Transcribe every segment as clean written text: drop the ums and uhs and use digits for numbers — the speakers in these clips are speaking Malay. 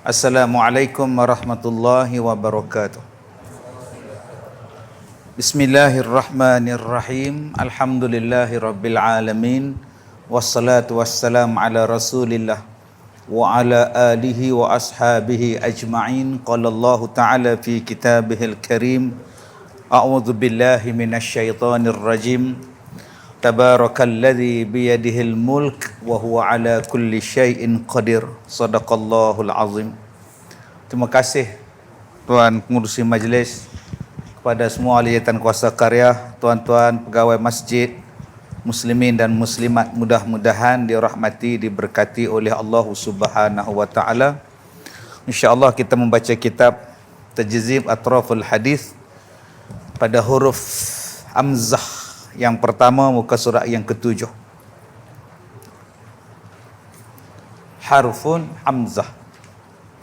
Assalamualaikum warahmatullahi wabarakatuh. Bismillahirrahmanirrahim. Alhamdulillahi rabbil alamin. Wassalatu wassalamu ala rasulillah wa ala alihi wa ashabihi ajma'in. Qala Allah ta'ala fi kitabihil karim. A'udzu billahi minasyaitonir rajim. Tabarakalladzi biyadihil mulk wa huwa ala kulli syai'in qadir. Sadaqallahul azim. Terima kasih Tuan Pengurusi Majlis, kepada semua ahli jawatan kuasa karya, tuan-tuan pegawai masjid, muslimin dan muslimat, mudah-mudahan dirahmati, diberkati oleh Allah Subhanahu wa taala. Insya-Allah kita membaca kitab Tajzib Atraful Hadis pada huruf hamzah yang pertama, muka surat yang ke-7. Harfun hamzah,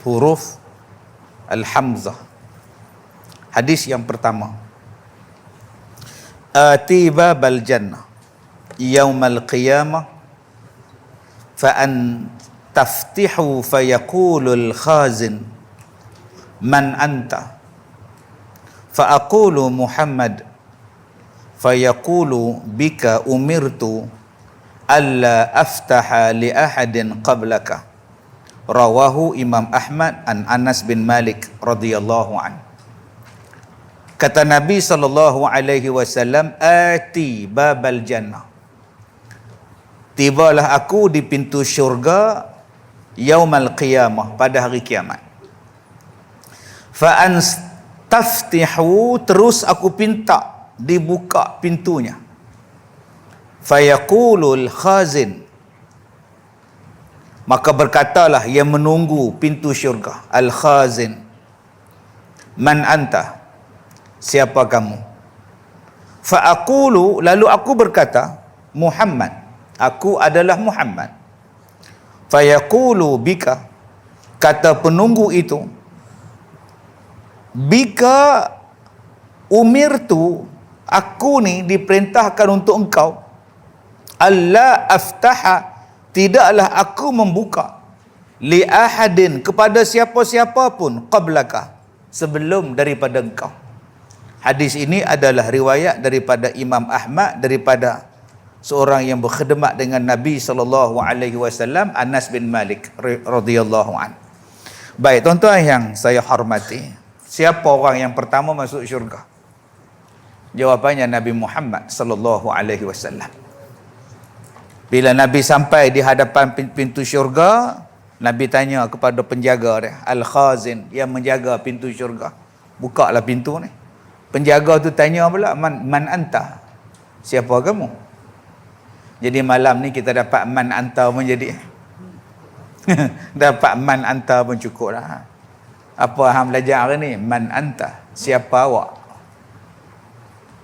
huruf al-hamzah. Hadis yang pertama. Ati babal jannah yaumal qiyamah fa an taftihu fayaqulul khazin man anta fa aqulu Muhammad fayaqulu bika umirtu alla aftaha li ahadin qablaka. Rawahu Imam Ahmad an Anas bin Malik radhiyallahu an. Kata Nabi sallallahu alaihi wasallam, ati babal jannah, tibalah aku di pintu syurga yaumal qiyamah, pada hari kiamat. Fa an taftihu, terus aku pinta dibuka pintunya. Fayaqulul khazin, maka berkatalah yang menunggu pintu syurga, al khazin, man anta, siapa kamu? Fa aqulu, lalu aku berkata, Muhammad, aku adalah Muhammad. Fayaqulu bika, kata penunggu itu, bika umirtu, aku ni diperintahkan untuk engkau, alla aftaha, tidaklah aku membuka, li ahadin, kepada siapa-siapa pun, qablaka, sebelum daripada engkau. Hadis ini adalah riwayat daripada Imam Ahmad, daripada seorang yang berkhidmat dengan Nabi sallallahu alaihi wasallam, Anas bin Malik radhiyallahu an. Baik, tuan-tuan yang saya hormati, siapa orang yang pertama masuk syurga? Jawapannya Nabi Muhammad sallallahu alaihi wasallam. Bila Nabi sampai di hadapan pintu syurga, Nabi tanya kepada penjaga dia, al-khazin, yang menjaga pintu syurga, bukalah pintu ni. Penjaga tu tanya pula, man anta, siapa kamu? Jadi malam ni kita dapat man anta pun jadi dapat man anta pun cukup lah. Apa hang belajar hari ni? Man anta, siapa awak?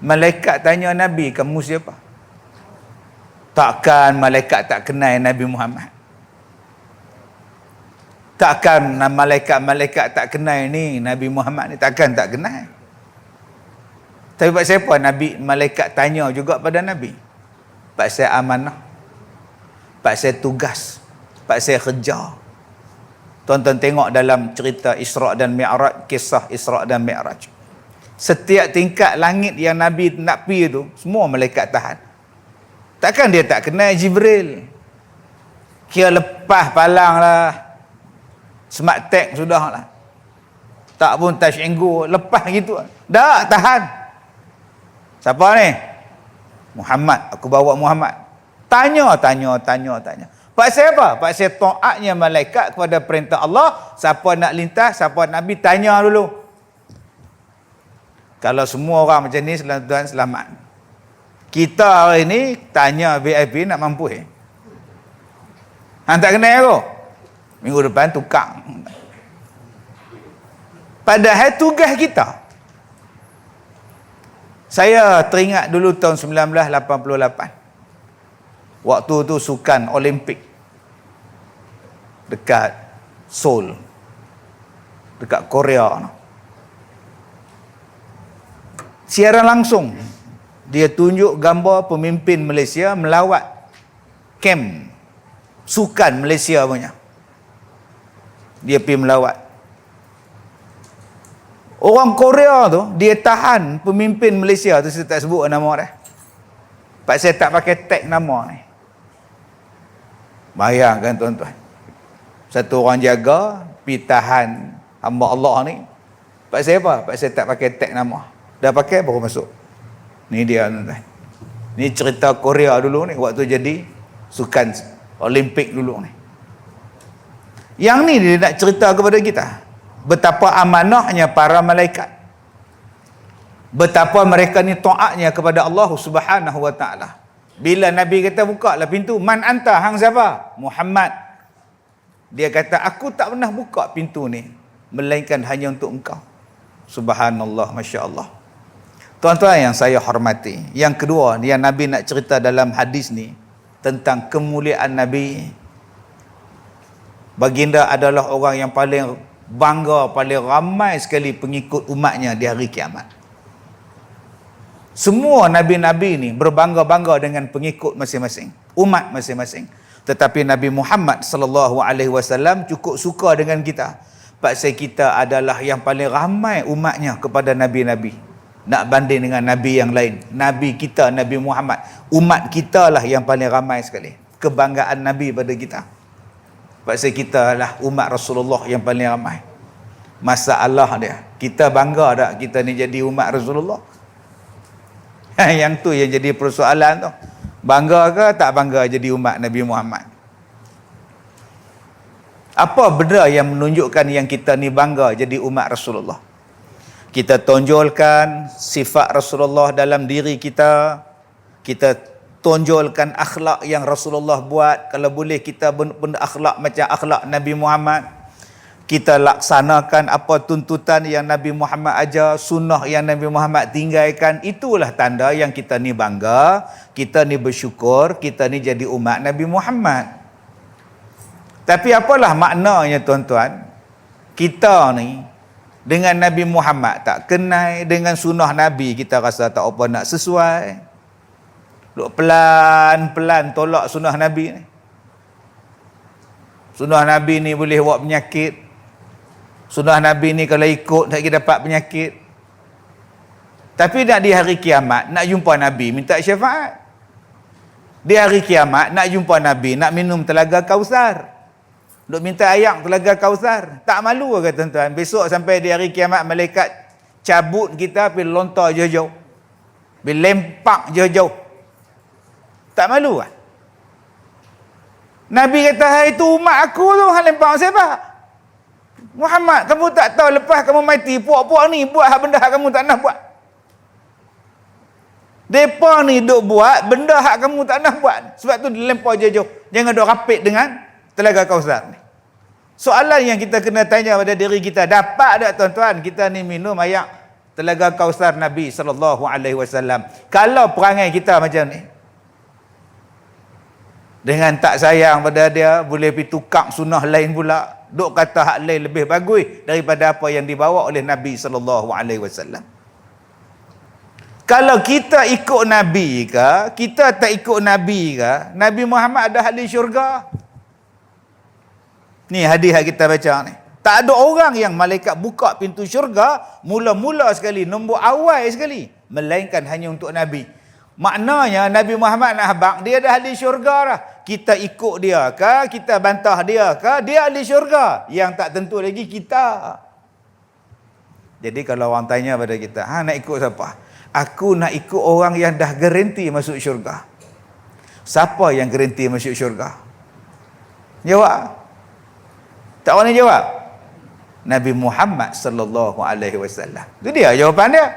Malaikat tanya Nabi, kamu siapa? Takkan malaikat tak kenal Nabi Muhammad? Takkan malaikat tak kenal ni Nabi Muhammad ni? Takkan tak kenal. Tapi pasal apa Nabi, malaikat tanya juga pada Nabi? Pasal amanah, pasal tugas, pasal kerja. Tuan-tuan tengok dalam cerita Isra' dan Mi'raj, kisah Isra' dan Mi'raj. Setiap tingkat langit yang Nabi nak pergi tu, semua malaikat tahan. Takkan dia tak kenal Jibril? Kira lepas palang lah, smart tag sudah lah, tak pun touch and go, lepas gitu. Tak tahan. Siapa ni? Muhammad, aku bawa Muhammad. Tanya. Pasal apa? Pasal taatnya malaikat kepada perintah Allah. Siapa nak lintas, siapa Nabi, tanya dulu. Kalau semua orang macam ni, tuan selamat. Kita hari ni tanya VIP nak mampu hang tak kenal aku, minggu depan tukar. Padahal tugas kita. Saya teringat dulu tahun 1988. Waktu tu sukan Olimpik dekat Seoul, dekat Korea. Siaran langsung, dia tunjuk gambar pemimpin Malaysia melawat kamp sukan Malaysia punya. dia pergi melawat. Orang Korea tu, dia tahan pemimpin Malaysia tu, saya tak sebut nama dia. Pak saya tak pakai tag nama ni. Bayangkan tuan-tuan. Satu orang jaga, pergi tahan hamba Allah ni. Pak saya apa? Pak saya tak pakai tag nama. Dah pakai baru masuk. Ni dia tuan-tuan. Ni cerita Korea dulu ni, waktu jadi sukan Olimpik dulu ni. Yang ni dia nak cerita kepada kita. Betapa amanahnya para malaikat. Betapa mereka ni taatnya kepada Allah Subhanahu wa taala. Bila Nabi kata buka lah pintu, man anta, hang siapa? Muhammad. Dia kata aku tak pernah buka pintu ni melainkan hanya untuk engkau. Subhanallah, masya-Allah. Tuan-tuan yang saya hormati, yang kedua yang Nabi nak cerita dalam hadis ni tentang kemuliaan Nabi. Baginda adalah orang yang paling bangga, paling ramai sekali pengikut umatnya di hari kiamat. Semua nabi-nabi ni berbangga-bangga dengan pengikut masing-masing, umat masing-masing. Tetapi Nabi Muhammad sallallahu alaihi wasallam cukup suka dengan kita. Pasal kita adalah yang paling ramai umatnya kepada nabi-nabi. Nak banding dengan nabi yang lain, nabi kita Nabi Muhammad, umat kita lah yang paling ramai sekali. Kebanggaan Nabi pada kita. Pasal kita lah umat Rasulullah yang paling ramai. Masalah dia, kita bangga tak kita ni jadi umat Rasulullah? Yang tu yang jadi persoalan tu. Bangga ke tak bangga jadi umat Nabi Muhammad? Apa benda yang menunjukkan yang kita ni bangga jadi umat Rasulullah? Kita tonjolkan sifat Rasulullah dalam diri kita. Kita tonjolkan akhlak yang Rasulullah buat. Kalau boleh kita benda akhlak macam akhlak Nabi Muhammad. Kita laksanakan apa tuntutan yang Nabi Muhammad ajar, sunnah yang Nabi Muhammad tinggalkan. Itulah tanda yang kita ni bangga, kita ni bersyukur, kita ni jadi umat Nabi Muhammad. Tapi apalah maknanya tuan-tuan, kita ni dengan Nabi Muhammad tak kenal, dengan sunnah Nabi kita rasa tak apa nak sesuai. Duk pelan-pelan tolak sunnah Nabi ni. Sunnah Nabi ni boleh buat penyakit. Sunnah Nabi ni kalau ikut tak kita dapat penyakit. Tapi nak di hari kiamat nak jumpa Nabi minta syafaat. Di hari kiamat nak jumpa Nabi nak minum telaga Kausar. Duk minta air telaga Kausar. Tak malu ke tuan-tuan? Besok sampai di hari kiamat malaikat cabut kita pergi lontar jauh-jauh. Pergi lempak jauh-jauh. Tak malu kan? Nabi kata, hai itu umat aku tu, hang lempang siapa? Muhammad, kamu tak tahu lepas kamu mati, puak-puak ni buat benda hak kamu tak nak buat. Depa ni duk buat benda hak kamu tak nak buat. Sebab tu dilempar jauh-jauh. Jangan duk rapid dengan telaga Kausar ni. Soalan yang kita kena tanya pada diri kita, dapat tak tuan-tuan kita ni minum air telaga Kausar Nabi sallallahu alaihi wasallam? Kalau perangai kita macam ni, dengan tak sayang pada dia, boleh pergi tukar sunnah lain pula, duk kata hak lain lebih bagus daripada apa yang dibawa oleh Nabi sallallahu alaihi wasallam. Kalau kita ikut Nabi ke, kita tak ikut Nabi ke, Nabi Muhammad ada ahli syurga. Ni hadis yang kita baca ni. Tak ada orang yang malaikat buka pintu syurga mula-mula sekali, nombor awal sekali, melainkan hanya untuk Nabi. Maknanya Nabi Muhammad nak habaq, dia dah ahli syurga dah. Kita ikut dia ke, kita bantah dia ke, dia ahli syurga. Yang tak tentu lagi kita. Jadi kalau orang tanya pada kita, nak ikut siapa? Aku nak ikut orang yang dah garanti masuk syurga. Siapa yang garanti masuk syurga? Jawab. Tak orang jawab? Nabi Muhammad sallallahu alaihi wasallam. Itu dia jawapan dia.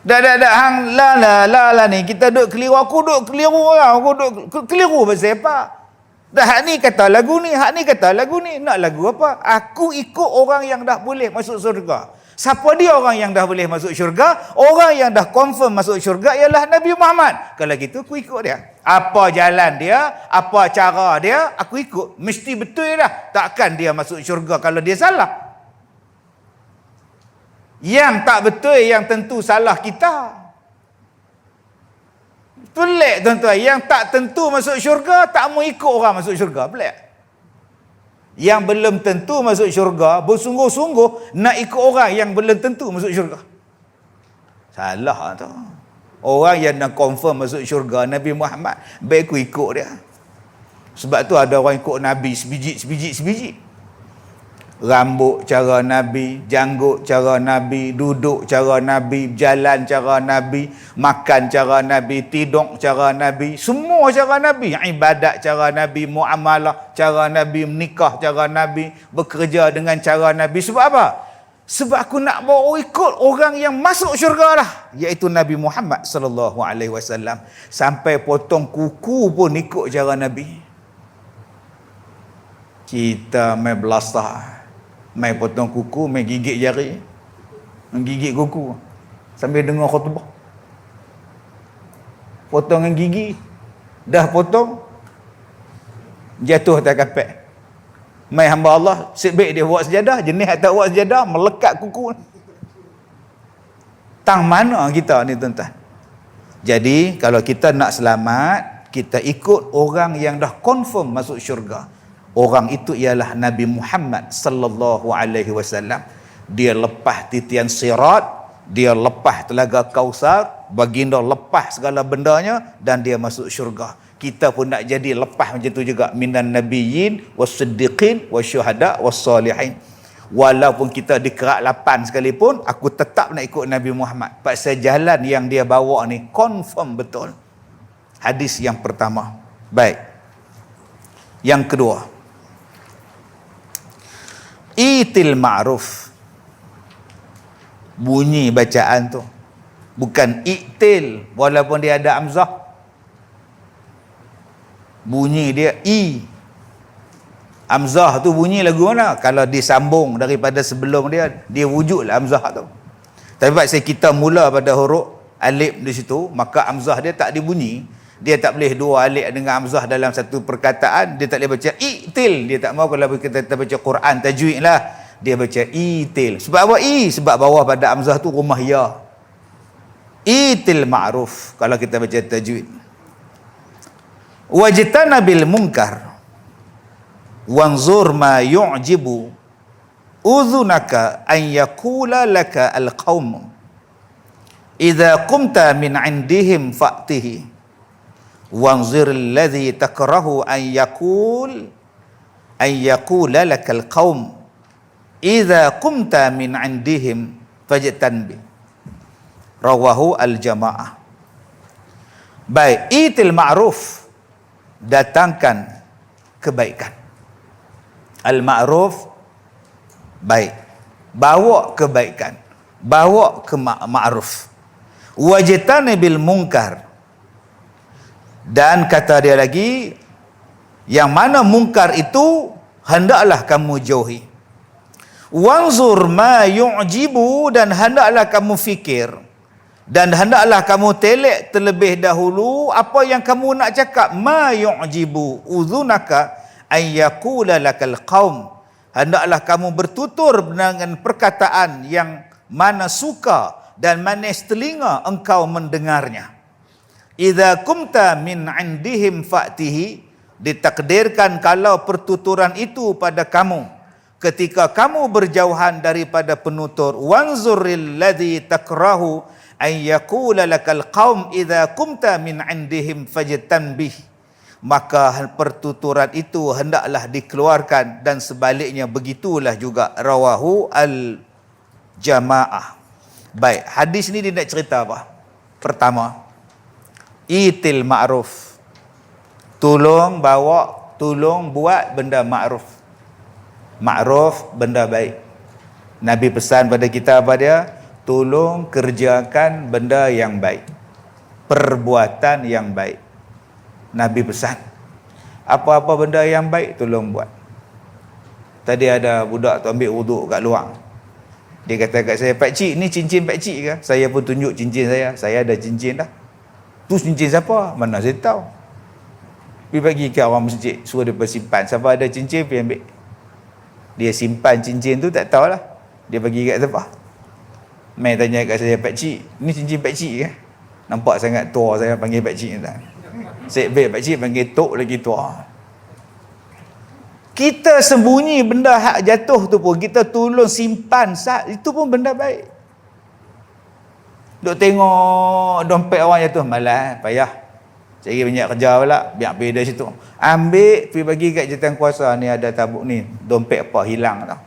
Dah hang la ni kita duk keliru, aku duk keliru orang, aku duk keliru pasal apa? Dah hak ni kata lagu ni, hak ni kata lagu ni, nak lagu apa? Aku ikut orang yang dah boleh masuk syurga. Siapa dia orang yang dah boleh masuk syurga? Orang yang dah confirm masuk syurga ialah Nabi Muhammad. Kalau gitu aku ikut dia. Apa jalan dia, apa cara dia, aku ikut. Mesti betul dah. Takkan dia masuk syurga kalau dia salah. Yang tak betul, yang tentu salah kita. Pelik tuan-tuan. Yang tak tentu masuk syurga, tak mau ikut orang masuk syurga. Pelik. yang belum tentu masuk syurga, bersungguh-sungguh nak ikut orang yang belum tentu masuk syurga. Salah tu. Orang yang nak confirm masuk syurga Nabi Muhammad, baik aku ikut dia. Sebab tu ada orang ikut Nabi sebiji. Rambut cara Nabi, janggut cara Nabi, duduk cara Nabi, jalan cara Nabi, makan cara Nabi, tidur cara Nabi, semua cara Nabi. Ibadat cara Nabi, muamalah cara Nabi, menikah cara Nabi, bekerja dengan cara Nabi. Sebab apa? Sebab aku nak bawa ikut orang yang masuk syurga lah, iaitu Nabi Muhammad sallallahu alaihi wasallam. Sampai potong kuku pun ikut cara Nabi. Kita main belasah, main potong kuku, main gigit jari, menggigit kuku sambil dengar khutbah. Potong dengan gigi, dah potong jatuh atas kapek. Mai hamba Allah, sebaik dia buat sejadah, jenis tak buat sejadah, melekat kuku. Tang mana kita ni tuan-tuan? Jadi kalau kita nak selamat, kita ikut orang yang dah confirm masuk syurga. Orang itu ialah Nabi Muhammad sallallahu alaihi wasallam. Dia lepas titian sirat, dia lepas telaga Kausar, baginda lepas segala bendanya dan dia masuk syurga. Kita pun nak jadi lepas macam tu juga, minan nabiyyin was-siddiqin wasyuhada was-salihin. Walaupun kita dikerak lapan sekalipun, aku tetap nak ikut Nabi Muhammad. Pasal jalan yang dia bawa ni confirm betul. Hadis yang pertama. Baik. Yang kedua, itil ma'ruf. Bunyi bacaan tu bukan itil, walaupun dia ada hamzah. Bunyi dia i. Hamzah tu bunyi lagu mana? Kalau disambung daripada sebelum dia wujudlah hamzah tu. Tapi sebab kita mula pada huruf alif di situ, maka hamzah dia tak dibunyi. Dia tak boleh dua alif dengan hamzah dalam satu perkataan. Dia tak boleh baca itil. Dia tak mahu kalau kita baca Quran tajwid lah, dia baca itil. Sebab apa i? Sebab bawah pada hamzah tu rumah ya. Itil ma'ruf kalau kita baca tajwid. Wajtanabil munkar wanzur ma yu'jibu udhunaka an yaqula laka alqaum idza qumta min indihim fa'tihi wanzir alladhi takrahu an yaqula laka alqaum idza qumta min indihim fajtanbi. Rawahu al-jamaah. Baik, itil ma'ruf, datangkan kebaikan. Al-ma'ruf, baik, bawa kebaikan, bawa ke ma'ruf. Wajtanibil munkar, dan kata dia lagi, yang mana mungkar itu hendaklah kamu jauhi. Wanzur ma yu'jibu, dan hendaklah kamu fikir, dan hendaklah kamu telek terlebih dahulu apa yang kamu nak cakap. Ma yu'jibu udhunaka an yaqula lakal qaum, hendaklah kamu bertutur dengan perkataan yang mana suka dan manis telinga engkau mendengarnya. Idza kumta min indihim fa'tihi, ditakdirkan kalau pertuturan itu pada kamu ketika kamu berjauhan daripada penutur. Wanzuril ladzi takrahu an yaqula lakal qaum idza kumta min indihim fajtanbih, maka pertuturan itu hendaklah dikeluarkan, dan sebaliknya begitulah juga. Rawahu al-jamaah. Baik, hadis ni dia nak cerita apa? Pertama, itil ma'ruf, tolong bawa, tolong buat benda ma'ruf. Ma'ruf, benda baik. Nabi pesan pada kita apa dia? Tolong kerjakan benda yang baik, perbuatan yang baik. Nabi pesan apa-apa benda yang baik tolong buat. Tadi ada budak tu ambil wuduk kat luar. Dia kata kat saya, "Pakcik, ni cincin pakcik ke?" Saya pun tunjuk cincin saya. Saya ada cincin dah. Tu cincin siapa? Mana saya tahu. Pergi bagi ke orang masjid, suruh dia simpan. Siapa ada cincin, pergi ambil. Dia simpan cincin tu, tak tahulah dia bagi kat siapa. Mai tanya kat saya, "Pakcik, ni cincin pakcik ke?" Nampak sangat tua, saya panggil pakcik ni tak. Sekbet pakcik panggil tok lagi tua. Kita sembunyi benda hak jatuh tu pun, kita tolong simpan sat, itu pun benda baik. Duk tengok dompet orang jatuh, malas, payah. Cari banyak kerja pula, biar pergi dari situ. Ambil, pergi bagi kat jawatan kuasa, ni ada tabuk ni, dompet apa hilang tau.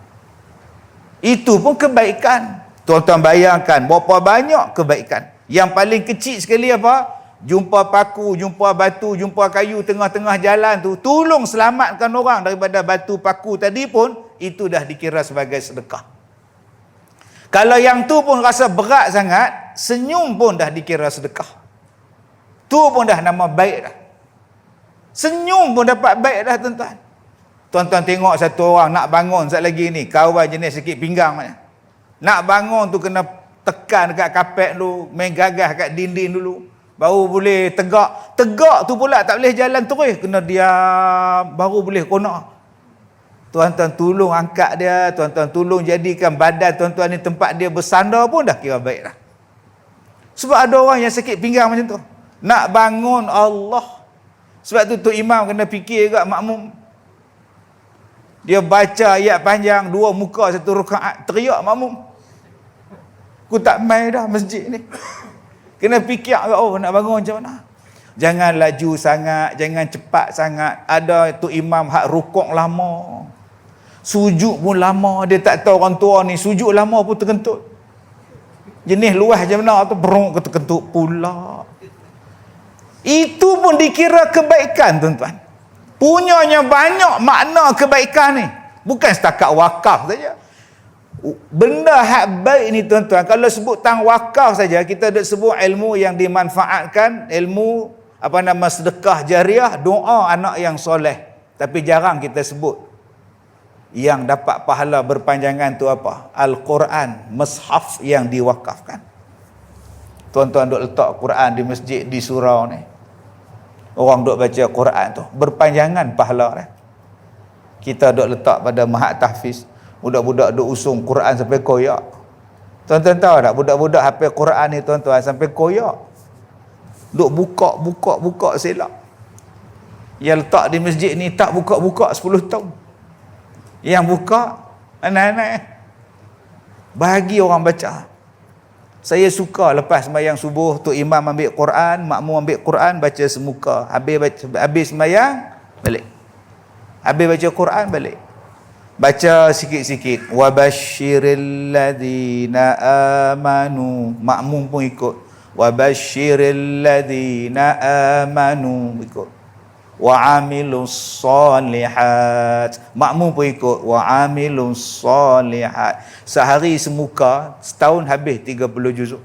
Itu pun kebaikan. Tuan-tuan bayangkan berapa banyak kebaikan. Yang paling kecil sekali apa? Jumpa paku, jumpa batu, jumpa kayu tengah-tengah jalan tu, tolong selamatkan orang daripada batu paku tadi pun, itu dah dikira sebagai sedekah. Kalau yang tu pun rasa berat sangat, senyum pun dah dikira sedekah. Tu pun dah nama baik dah. Senyum pun dapat baik dah tuan-tuan. Tuan-tuan tengok satu orang nak bangun sat lagi ni, kawan jenis sakit pinggang mana. Nak bangun tu kena tekan dekat kapet dulu, main gagah kat dinding dulu, baru boleh tegak. Tegak tu pula tak boleh jalan terus, kena diam, baru boleh konak. Tuan-tuan tolong angkat dia, tuan-tuan tolong jadikan badan tuan-tuan ni tempat dia bersandar pun dah kira baik dah. Sebab ada orang yang sakit pinggang macam tu, nak bangun Allah. Sebab tu imam kena fikir juga makmum. Dia baca ayat panjang, 2 muka 1 rakaat, teriak makmum. Aku tak main dah masjid ni. Kena fikir, oh nak bangun macam mana. Jangan laju sangat, jangan cepat sangat. Ada tu imam hak rukuk lama, sujud pun lama. Dia tak tahu orang tua ni sujud lama pun terkentut. Jenis luah macam mana tu, berung terkentut pula. Itu pun dikira kebaikan tuan-tuan. Punyanya banyak makna kebaikan ni. Bukan setakat wakaf saja. Benda hak baik ni tuan-tuan, kalau sebut tang wakaf saja, kita dah sebut ilmu yang dimanfaatkan, ilmu sedekah jariah, doa anak yang soleh. Tapi jarang kita sebut yang dapat pahala berpanjangan tu apa? Al-Quran, mushaf yang diwakafkan. Tuan-tuan duk letak Quran di masjid, di surau ni, orang duk baca Quran tu, berpanjangan pahala dia. Kita duk letak pada mahat tahfiz, budak-budak duk usung Quran sampai koyak. Tuan-tuan tahu tak, budak-budak hafal Quran ni tuan-tuan sampai koyak. Duk buka selak. Yang letak di masjid ni tak buka-buka 10 tahun. Yang buka anak-anak. Bagi orang baca. Saya suka lepas sembahyang subuh tu imam ambil Quran, makmum ambil Quran, baca semuka. Habis sembahyang balik. Habis baca Quran balik. Baca sikit-sikit. Wa basyiril ladzina amanu. Makmum pun ikut. Wa basyiril ladzina amanu, ikut. Wa amilus solihat. Makmum pun ikut. Wa amilus solihat. Sehari semuka, setahun habis 30 juzuk.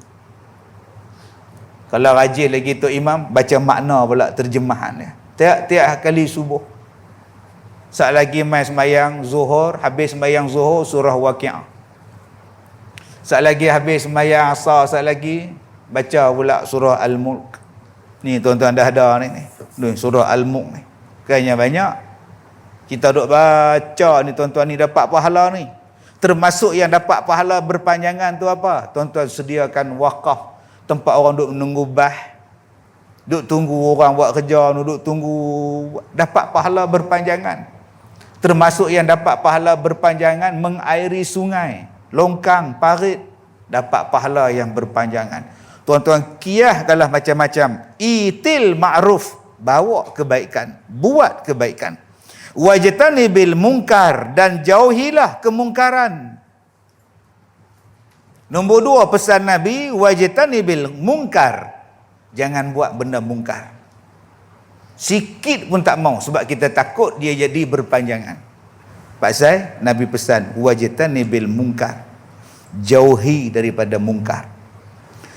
Kalau rajin lagi tu imam, baca makna pula terjemahan dia. Tiap-tiap kali subuh. Saat lagi mai sembahyang zuhur, habis sembahyang zuhur surah Waqiah. Saat lagi habis sembahyang asar, saat lagi baca pula surah Al-Mulk. Ni tuan-tuan dah ada ni surah Al-Mulk ni. Kayaknya banyak. Kita duk baca ni tuan-tuan ni dapat pahala ni. Termasuk yang dapat pahala berpanjangan tu apa? Tuan-tuan sediakan wakaf, tempat orang duk menunggu bah. Duk tunggu orang buat kerja, duk tunggu, dapat pahala berpanjangan. Termasuk yang dapat pahala berpanjangan, mengairi sungai, longkang, parit, dapat pahala yang berpanjangan. Tuan-tuan kiaskanlah macam-macam. Itil ma'ruf, bawa kebaikan, buat kebaikan. Wajtanibil munkar, dan jauhilah kemungkaran. Nombor 2 pesan Nabi, wajtanibil munkar, jangan buat benda mungkar. Sikit pun tak mau, sebab kita takut dia jadi berpanjangan. Pasal Nabi pesan wajtanibil munkar, jauhi daripada mungkar.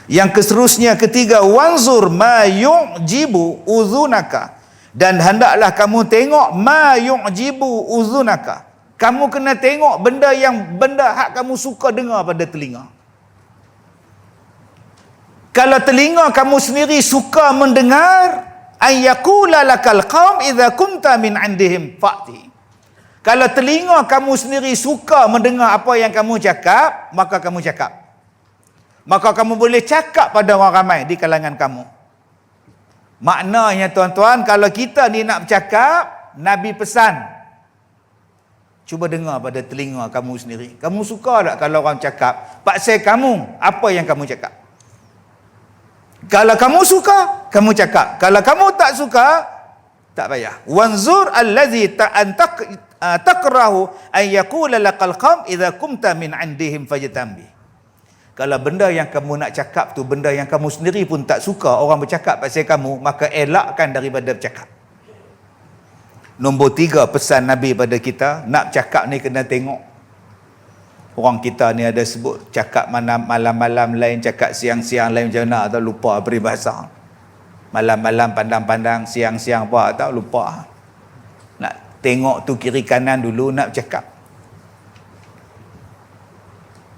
Yang keseterusnya ketiga, wanzur ma yu'jibu uzunaka, dan hendaklah kamu tengok ma yu'jibu uzunaka. Kamu kena tengok benda hak kamu suka dengar pada telinga. Kalau telinga kamu sendiri suka mendengar, ayyakula lakal qaum idza kunta min indihim fa'ti. Kalau telinga kamu sendiri suka mendengar apa yang kamu cakap, maka kamu cakap. Maka kamu boleh cakap pada orang ramai di kalangan kamu. Maknanya tuan-tuan, kalau kita ni nak bercakap, Nabi pesan, Cuba dengar pada telinga kamu sendiri. Kamu suka tak kalau orang cakap pasal kamu, apa yang kamu cakap? Kalau kamu suka, kamu cakap. Kalau kamu tak suka, tak payah. Wanzur allazi takrahu an yaqula laqal qam idza kumta min indihim fajtambi. Kalau benda yang kamu nak cakap tu benda yang kamu sendiri pun tak suka orang bercakap pasal kamu, maka elakkan daripada bercakap. Nombor 3 pesan Nabi pada kita, nak cakap ni kena tengok. Orang kita ni ada sebut cakap malam-malam lain, cakap siang-siang lain, macam mana atau lupa peribahasa. Malam-malam pandang-pandang, siang-siang apa tak lupa. Nak tengok tu kiri kanan dulu nak bercakap.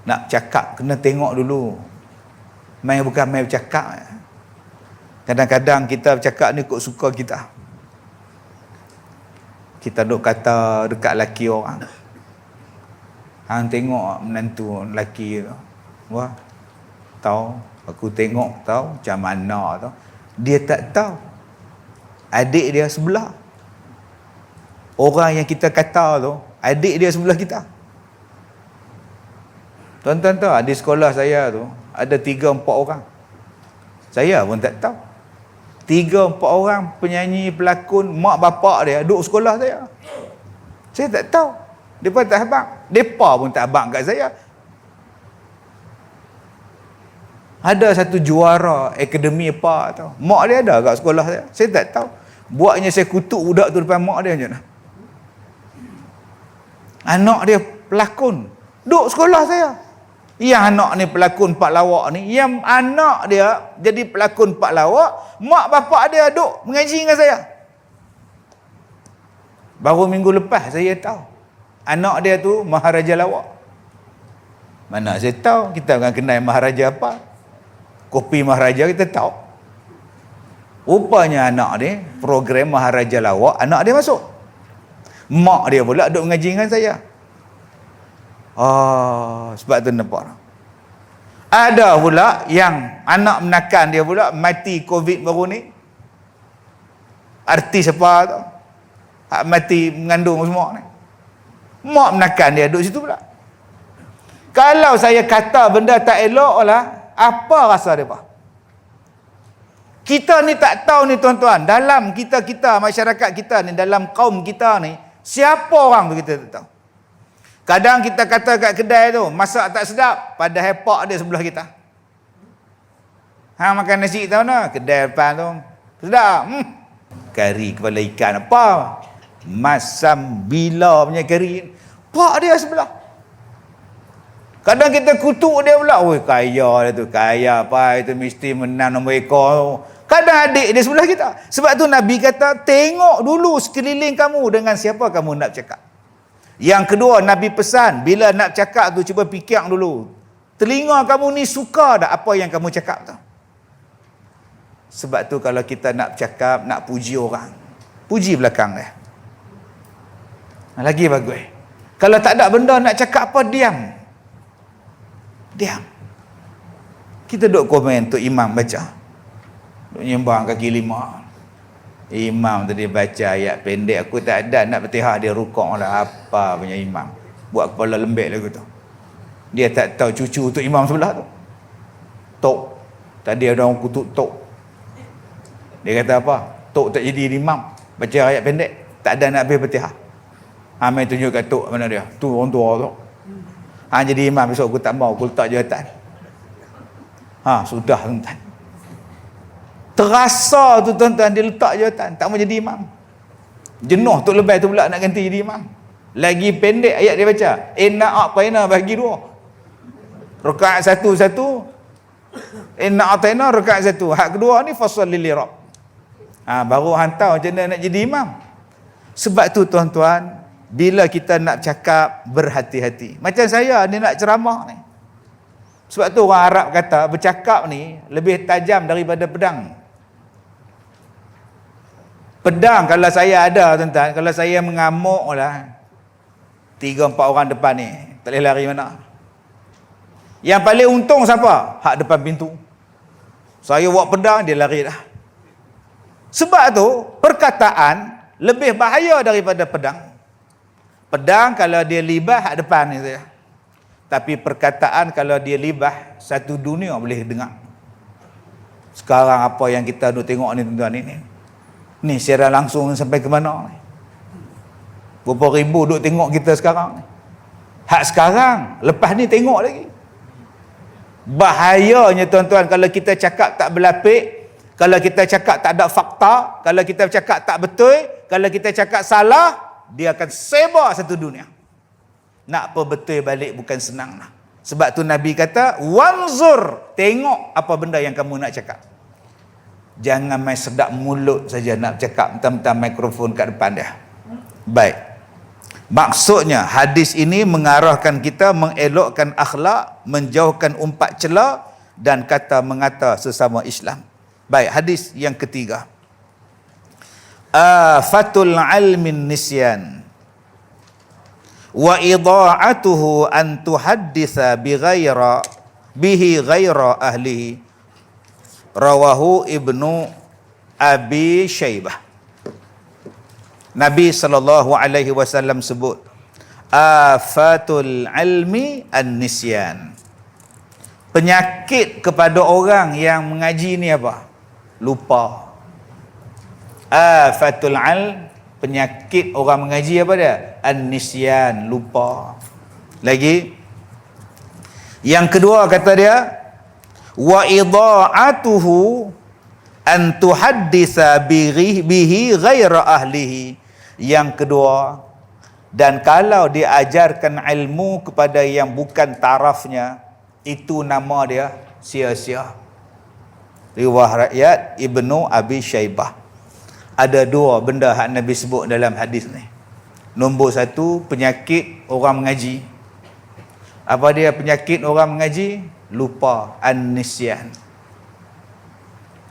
Nak cakap kena tengok dulu. Bukan main bercakap. Kadang-kadang kita bercakap ni kok suka kita. Kita duk kata dekat laki orang. Hang tengok menantu lelaki tu. Wah, tahu, aku tengok tahu macam mana tu. Dia tak tahu adik dia sebelah. Orang yang kita kata tu, adik dia sebelah kita. Tuan-tuan tahu, di sekolah saya tu ada 3-4 orang. Saya pun tak tahu. 3-4 orang penyanyi, pelakon, mak bapak dia duduk sekolah saya. Saya tak tahu. Mereka tak abang. Mereka pun tak abang kat saya. Ada satu juara akademi apa tau. Mak dia ada kat sekolah saya. Saya tak tahu. Buatnya saya kutuk budak tu depan mak dia macam mana. Anak dia pelakon. Duduk sekolah saya. Yang anak ni pelakon pak lawak ni, yang anak dia jadi pelakon pak lawak, mak bapak dia duduk mengaji dengan saya. Baru minggu lepas saya tahu anak dia tu maharaja lawak. Mana saya tahu, kita bukan kenal maharaja apa. Kopi maharaja kita tahu. Rupanya anak dia program maharaja lawak, anak dia masuk. Mak dia pula duduk mengaji dengan saya. Sebab tu nampak. Ada pula yang anak menakan dia pula mati COVID baru ni. Artis apa tu? Hak mati mengandung semua ni. Mak menakan dia duduk situ pula. Kalau saya kata benda tak elok lah, apa rasa dia? Kita ni tak tahu ni tuan-tuan, dalam kita masyarakat kita ni, dalam kaum kita ni, siapa orang tu kita tak tahu. Kadang kita kata kat kedai tu, masak tak sedap, padahal pak dia sebelah kita. Hang makan nasi tahu nak? Kedai depan tu, sedap. Kari kepala ikan apa? Masam bila punya kari. Pak dia sebelah. Kadang kita kutuk dia pula, oi kaya dia tu, kaya apa itu mesti menang nombor ekor. Kadang adik dia sebelah kita. Sebab tu Nabi kata, tengok dulu sekeliling kamu dengan siapa kamu nak bercakap. Yang kedua, Nabi pesan, bila nak cakap tu cuba fikir dulu. Telinga kamu ni suka tak apa yang kamu cakap tu? Sebab tu kalau kita nak bercakap, nak puji orang, puji belakang dia. Lagi bagus. Kalau tak ada benda nak cakap apa, diam. Diam. Kita duk komen tu imam baca. Duk nyembang kaki 5. Imam tadi baca ayat pendek, aku tak ada nak bertihah, dia rukuk lah. Apa punya imam, buat kepala lembek lagu tu. Dia tak tahu cucu tu imam sebelah tu tok. Tadi ada orang kutuk tok. Dia kata apa? Tok tak jadi imam, baca ayat pendek, tak ada nak habis bertihah. Amai tunjuk kat tok, mana dia? Tu orang tua tu. Jadi imam besok aku tak mau, aku letak jawatan. Sudah tuan-tuan. Terasa tu tuan-tuan, dia letak jawatan, tak mau jadi imam. Jenuh tu lebih tu pula nak ganti jadi imam. Lagi pendek ayat dia baca, inna a'tayna bagi 2. Rakaat 1. Inna a'tayna rakaat 1. Hak kedua ni fasalli li rabb. Baru hantar macam mana nak jadi imam. Sebab tu tuan-tuan, bila kita nak cakap, berhati-hati. Macam saya ni nak ceramah ni. Sebab tu orang Arab kata, bercakap ni lebih tajam daripada pedang. Pedang kalau saya ada tuan-tuan, kalau saya mengamuk lah, 3-4 orang depan ni, tak boleh lari mana. Yang paling untung siapa? Hak depan pintu. Saya buat pedang, dia lari dah. Sebab tu, perkataan lebih bahaya daripada pedang. Pedang kalau dia libah hak depan ni saja. Tapi perkataan kalau dia libah, satu dunia boleh dengar. Sekarang apa yang kita duk tengok ni tuan-tuan ni. Ni siaran langsung sampai ke mana ni. Berapa ribu duk tengok kita sekarang ni. Hak sekarang, lepas ni tengok lagi. Bahayanya tuan-tuan kalau kita cakap tak berlapik, kalau kita cakap tak ada fakta, kalau kita cakap tak betul, kalau kita cakap salah, dia akan sebar satu dunia. Nak apa betul balik bukan senang lah. Sebab tu Nabi kata, wanzur, tengok apa benda yang kamu nak cakap. Jangan main sedap mulut saja nak cakap, mentang-mentang mikrofon kat depan dia. Baik. Maksudnya hadis ini mengarahkan kita mengelokkan akhlak, menjauhkan umpat celah dan kata mengata sesama Islam. Baik, hadis yang ketiga. Afatul ilmin nisyan wa idha'atuhu an tuhadditha bihi ghaira ahlihi. Rawahu Ibnu Abi Syaibah. Nabi SAW sebut, afatul ilmi an-nisyan. Penyakit kepada orang yang mengaji ni apa? Lupa. Afatul ilm, penyakit orang mengaji apa dia? An-nisyan, lupa. Lagi. Yang kedua kata dia, wa idha'atuhu an tuhadditha bihi ghaira ahlihi. Yang kedua, dan kalau diajarkan ilmu kepada yang bukan tarafnya, itu nama dia sia-sia. Riwayat Ibnu Abi Syaibah. Ada dua benda hak Nabi sebut dalam hadis ni. Nombor satu, penyakit orang mengaji. Apa dia penyakit orang mengaji? Lupa, an-nisyan.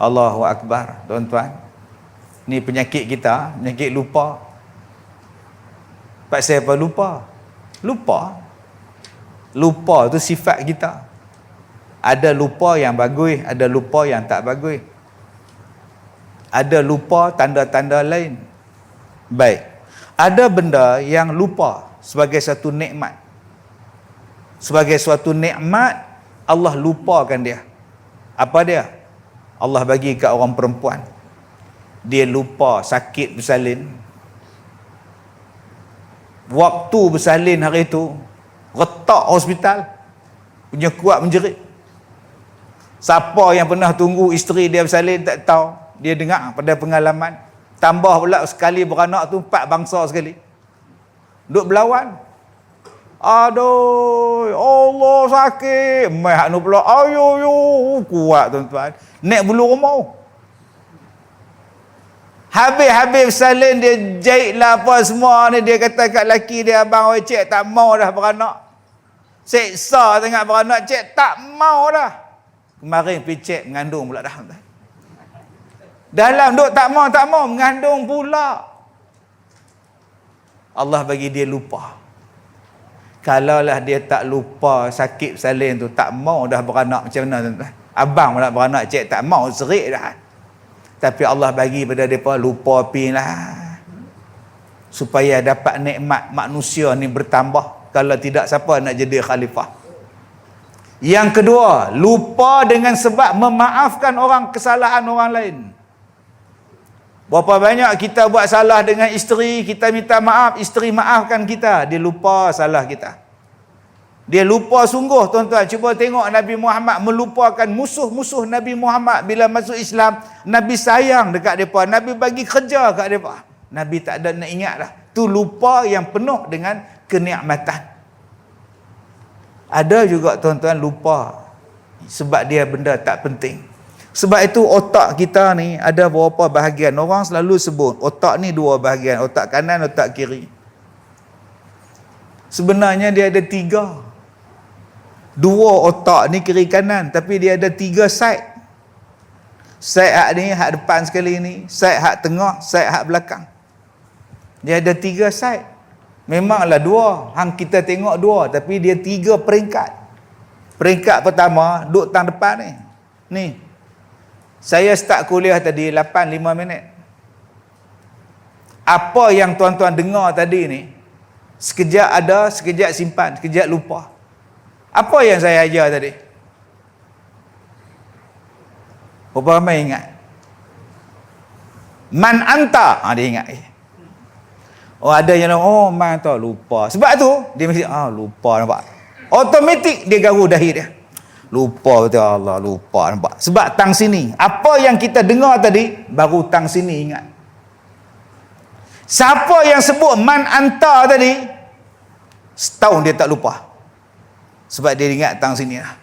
Allahu Akbar, tuan-tuan. Ni penyakit kita, penyakit lupa. Pasal apa lupa? Lupa. Lupa tu sifat kita. Ada lupa yang bagus, ada lupa yang tak bagus. Ada lupa tanda-tanda lain. Baik. Ada benda yang lupa sebagai satu nikmat. Sebagai suatu nikmat, Allah lupakan dia. Apa dia? Allah bagi kat orang perempuan. Dia lupa sakit bersalin. Waktu bersalin hari itu, retak hospital, punya kuat menjerit. Siapa yang pernah tunggu isteri dia bersalin tak tahu. Dia dengar pada pengalaman. Tambah pula sekali beranak tu 4 bangsa sekali. Duk berlawan. Aduh, Allah sakit. Mai hak nu pula, ayo kuat tuan-tuan. Naik bulu rumah. Habis bersalin dia jahit lah apa semua ni. Dia kata kat laki dia, abang oi cik tak mau dah beranak. Seksa sangat beranak, cik tak mau dah. Kemarin pergi cek mengandung pula dah. Dalam duk tak mau mengandung pula. Allah bagi dia lupa. Kalaulah dia tak lupa sakit bersalin tu, tak mau dah beranak, macam mana tuan-tuan? Abang nak beranak, cik tak mau, serik dah. Tapi Allah bagi pada mereka lupa lah. Supaya dapat nikmat manusia ni bertambah. Kalau tidak, siapa nak jadi khalifah? Yang kedua, lupa dengan sebab memaafkan orang kesalahan orang lain. Berapa banyak kita buat salah dengan isteri, kita minta maaf, isteri maafkan kita, dia lupa salah kita. Dia lupa sungguh tuan-tuan. Cuba tengok Nabi Muhammad melupakan musuh-musuh Nabi Muhammad bila masuk Islam. Nabi sayang dekat mereka, Nabi bagi kerja kat mereka. Nabi tak ada nak ingat dah. Tu lupa yang penuh dengan kenikmatan. Ada juga tuan-tuan lupa sebab dia benda tak penting. Sebab itu otak kita ni ada beberapa bahagian. Orang selalu sebut otak ni 2 bahagian, otak kanan, otak kiri. Sebenarnya dia ada 3. 2 otak ni kiri kanan, tapi dia ada 3 side. Side hak ni, hak depan sekali ni, side hak tengah, side hak belakang. Dia ada 3 side. Memanglah 2, hang kita tengok 2, tapi dia 3 peringkat. Peringkat pertama duduk tang depan ni. Ni. Saya start kuliah tadi 8:05. Apa yang tuan-tuan dengar tadi ni, Sekejap ada, sekejap simpan, sekejap lupa. Apa yang saya ajar tadi? Berapa ramai ingat? Man anta. Dia ingat. Oh, ada yang man anta, lupa. Sebab tu dia mesti lupa, nampak. Automatik dia garu dahi dia. Lupa, betul Allah, lupa, nampak. Sebab tang sini, apa yang kita dengar tadi baru tang sini ingat. Siapa yang sebut man anta tadi, setahun dia tak lupa. Sebab dia ingat tang sini lah.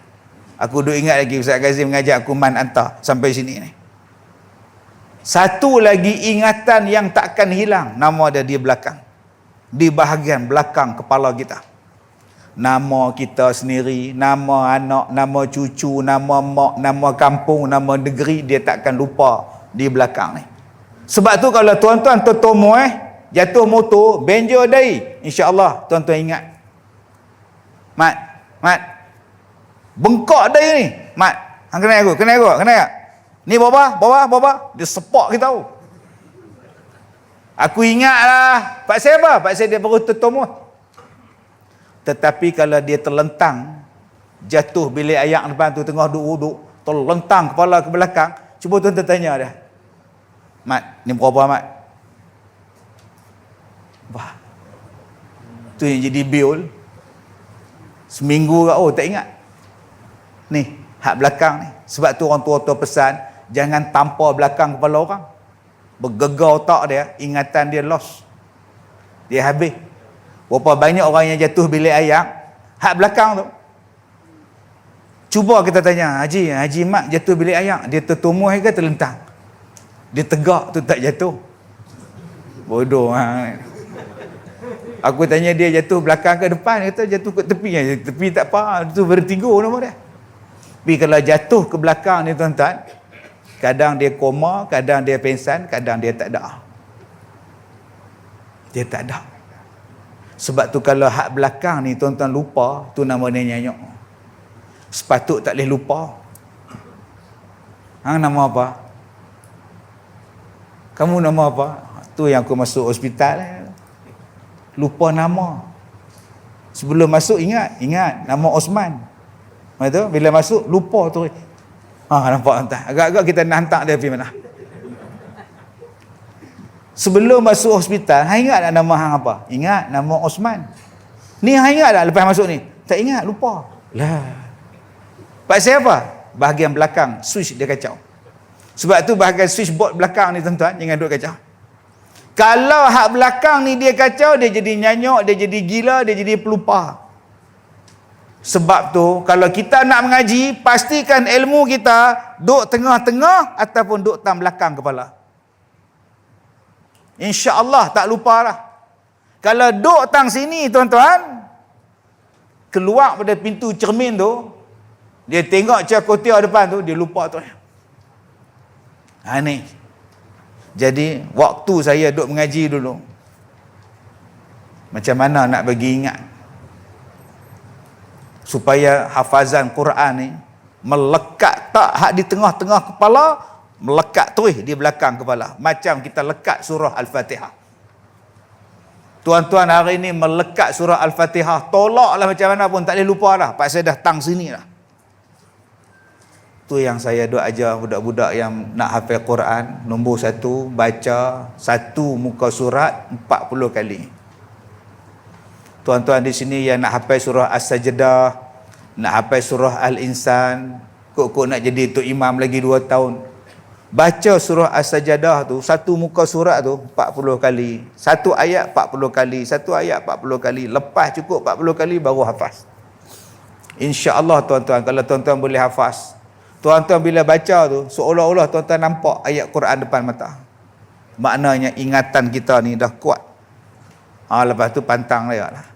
Aku duk ingat lagi Ustaz Ghazim mengajar aku man anta sampai sini ni. Satu lagi ingatan yang takkan hilang, nama dia di belakang. Di bahagian belakang kepala kita. Nama kita sendiri, nama anak, nama cucu, nama mak, nama kampung, nama negeri, dia takkan lupa di belakang ni. Sebab tu kalau tuan-tuan tertomo jatuh motor, benjol dahi, insya-Allah tuan-tuan ingat. Mat. Bengkak dahi ni. Mat, hang kena aku. Ni bawah. Dia sepak kita tahu. Aku ingatlah. Pak saya apa? Pak saya dia baru tertomo. Tetapi kalau dia terlentang, jatuh bilik ayak depan tu tengah duduk, terlentang kepala ke belakang, cuba tuan-tuan tanya dia. Mat, ni berapa Mat? Wah. Tu yang jadi biol. Seminggu tak ingat. Ni, hak belakang ni. Sebab tu orang tua-tua pesan, jangan tampar belakang kepala orang. Bergegar otak dia, ingatan dia lost. Dia habis. Berapa banyak orang yang jatuh bilik ayak, hak belakang tu. Cuba kita tanya, Haji Mat jatuh bilik ayak, dia tertumuh ke terlentang? Dia tegak tu tak jatuh. Bodoh. Aku tanya dia jatuh belakang ke depan, dia kata jatuh ke tepi. Tepi tak apa, itu vertigo nama dia. Tapi kalau jatuh ke belakang ni tuan-tuan, kadang dia koma, kadang dia pingsan, kadang dia tak ada. Dia tak ada. Sebab tu kalau hak belakang ni tuan-tuan lupa, tu nama dia nyanyok. Sepatut tak boleh lupa. Hang nama apa? Kamu nama apa? Tu yang aku masuk hospital. Lupa nama. Sebelum masuk ingat nama Osman. Betul? Bila masuk lupa tu. Nampak entah. Agak-agak kita nak hantar dia pergi mana. Sebelum masuk hospital, hang ingat tak nama hang apa? Ingat nama Osman. Ni hang ingat tak lepas masuk ni? Tak ingat, lupa. Lah. Pak saya apa? Bahagian belakang switch dia kacau. Sebab tu bahagian switchboard belakang ni tuan-tuan, jangan duk kacau. Kalau hak belakang ni dia kacau, dia jadi nyanyok, dia jadi gila, dia jadi pelupa. Sebab tu kalau kita nak mengaji, pastikan ilmu kita duk tengah-tengah ataupun duk tang belakang kepala. InsyaAllah tak lupa lah. Kalau duk tang sini tuan-tuan, keluar pada pintu cermin tu, dia tengok cakotia depan tu, dia lupa tu. Ni. Jadi waktu saya duk mengaji dulu, macam mana nak bagi ingat supaya hafazan Quran ni melekat tak hak di tengah-tengah kepala, melekat terus di belakang kepala, macam kita lekat surah Al-Fatihah. Tuan-tuan hari ni melekat surah Al-Fatihah, tolaklah macam mana pun tak boleh lupa lah. Pak saya dah tang sini lah. Tu yang saya duk ajar budak-budak yang nak hafal Quran. Nombor 1, baca satu muka surat 40 kali. Tuan-tuan di sini yang nak hafal surah As-Sajdah, nak hafal surah Al-Insan, kok nak jadi tok imam lagi 2 tahun, baca surah As-Sajdah tu, satu muka surat tu 40 kali. Satu ayat 40 kali, satu ayat 40 kali. Lepas cukup 40 kali baru hafaz. InsyaAllah tuan-tuan, kalau tuan-tuan boleh hafaz, tuan-tuan bila baca tu, seolah-olah tuan-tuan nampak ayat Quran depan mata. Maknanya ingatan kita ni dah kuat. Lepas tu pantang layak lah.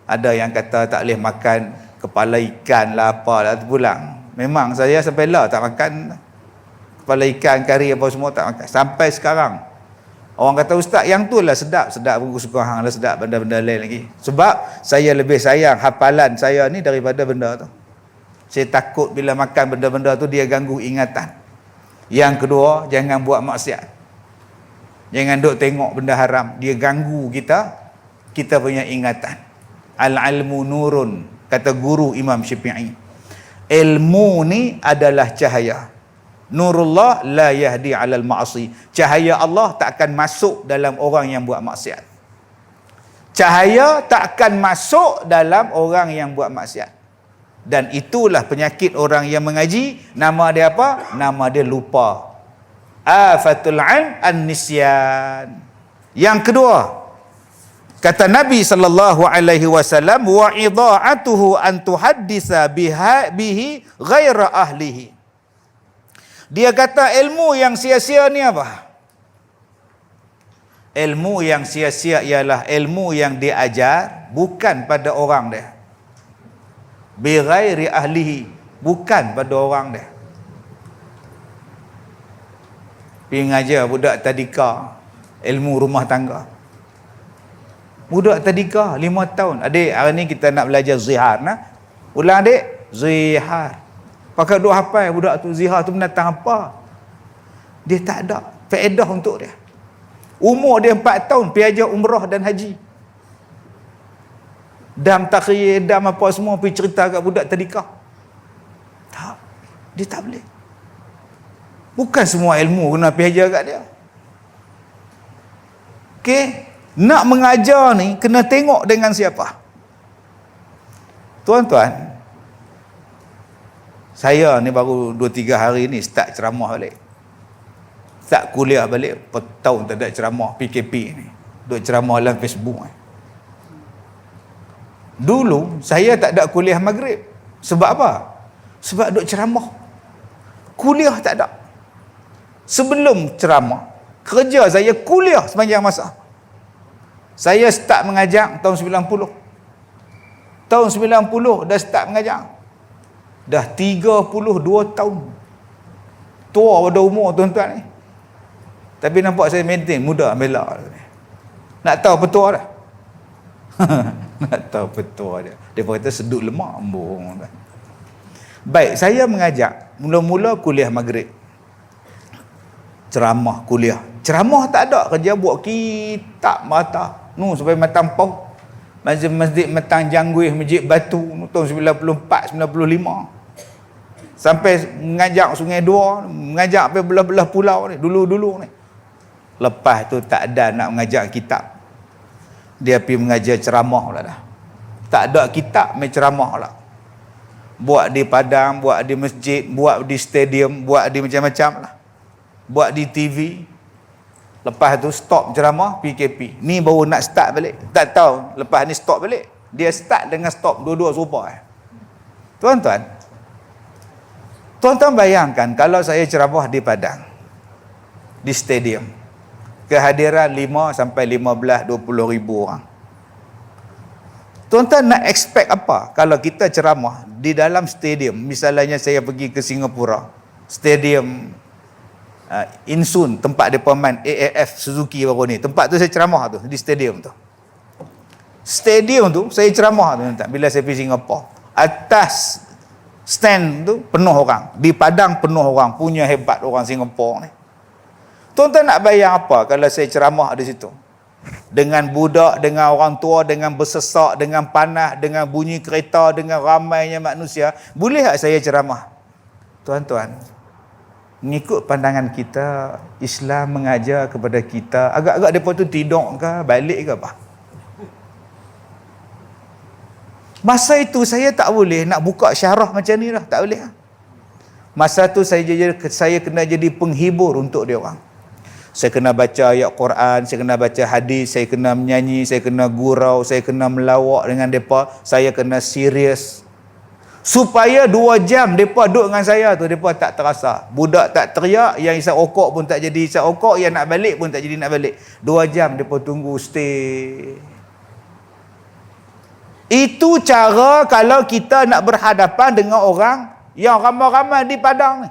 Ada yang kata tak boleh makan kepala ikan lah apa lah, terpulang. Memang saya sampai lah tak makan kepala ikan, kari apa semua tak makan. Sampai sekarang. Orang kata ustaz yang tu lah sedap. Sedap pun suka hang lah, sedap benda-benda lain lagi. Sebab saya lebih sayang hafalan saya ni daripada benda tu. Saya takut bila makan benda-benda tu dia ganggu ingatan. Yang kedua, jangan buat maksiat. Jangan duk tengok benda haram, dia ganggu kita kita punya ingatan. Al-ilmu nurun, kata guru Imam Syafi'i. Ilmu ni adalah cahaya. Nurullah la yahdi 'alal ma'asi. Cahaya Allah tak akan masuk dalam orang yang buat maksiat. Cahaya tak akan masuk dalam orang yang buat maksiat. Dan itulah penyakit orang yang mengaji. Nama dia apa? Nama dia lupa. Afatul 'ilm an-nisyan. Yang kedua, kata Nabi sallallahu alaihi wasallam, wa idha'atuhu an tuhaddisa bihi ghaira ahlihi. Dia kata ilmu yang sia-sia ni apa? Ilmu yang sia-sia ialah ilmu yang diajar bukan pada orang dia. Bi ghairi ahlihi, bukan pada orang dia. Pergi ngajar budak tadika ilmu rumah tangga. Budak tadika 5 tahun. Adik, hari ni kita nak belajar zihar nah. Ulang adik, zihar. Pakai duk hafal budak tu zihar tu mendatang apa? Dia tak ada faedah untuk dia. Umur dia 4 tahun pergi ajar umrah dan haji. Dam takhir, dam apa semua pergi cerita kat budak tadika. Tak, dia tak boleh. Bukan semua ilmu kena pergi ajar kat dia. Okey, nak mengajar ni kena tengok dengan siapa. Tuan-tuan, saya ni baru 2-3 hari ni start ceramah balik. Start kuliah balik, tahun tak ada ceramah PKP ni. Duk ceramah dalam Facebook ni. Dulu saya tak ada kuliah maghrib. Sebab apa? Sebab duk ceramah. Kuliah tak ada. Sebelum ceramah, kerja saya kuliah sepanjang masa. Saya start mengajar tahun 90. Tahun 90 dah start mengajar. Dah 32 tahun. Tua pada umur tuan-tuan ni. Tapi nampak saya maintain muda bela. Nak tahu petua dah. Nak tahu petua dia. Dia kata sedut lemak embung. Baik, saya mengajar mula-mula kuliah maghrib. Ceramah kuliah. Ceramah tak ada, kerja buat kitab mata. Sampai matang pau. Masjid Matang Jangguih, Masjid Batu tahun 94, 95. Sampai mengajak Sungai Dua, mengajak sampai belah-belah pulau ni, dulu-dulu ni. Lepas tu tak ada nak mengajak kitab. Dia pergi mengajar ceramah pula dah. Tak ada kitab, main ceramah pula. Buat di padang, buat di masjid, buat di stadium, buat di macam-macam lah. Buat di TV. Lepas tu stop ceramah, PKP. Ni baru nak start balik. Tak tahu, lepas ni stop balik. Dia start dengan stop, dua-dua serupa. Tuan-tuan, tuan-tuan bayangkan kalau saya ceramah di padang, di stadium, kehadiran 5 sampai 15, 20 ribu orang. Tuan-tuan nak expect apa kalau kita ceramah di dalam stadium? Misalnya saya pergi ke Singapura, stadium Insun, tempat dia pemain AAF Suzuki baru ni. Tempat tu saya ceramah tu, di stadium tu. Stadium tu saya ceramah tu tuan-tuan bila saya pergi Singapura. Atas stand tu penuh orang, di padang penuh orang. Punya hebat orang Singapura ni. Tuan-tuan nak bayang apa kalau saya ceramah di situ? Dengan budak, dengan orang tua, dengan bersesak, dengan panas, dengan bunyi kereta, dengan ramainya manusia. Boleh tak saya ceramah? Tuan-tuan, mengikut pandangan kita, Islam mengajar kepada kita, agak-agak mereka tu tidur ke, balik ke apa? Masa itu saya tak boleh nak buka syarah macam ni lah, tak boleh. Masa tu saya kena jadi penghibur untuk dia orang. Saya kena baca ayat Quran, saya kena baca hadis, saya kena menyanyi, saya kena gurau, saya kena melawak dengan mereka, saya kena serius. Supaya 2 jam mereka duduk dengan saya tu, mereka tak terasa. Budak tak teriak, yang isap rokok pun tak jadi isap rokok, yang nak balik pun tak jadi nak balik. 2 jam mereka tunggu, stay. Itu cara kalau kita nak berhadapan dengan orang yang ramai-ramai di padang ni.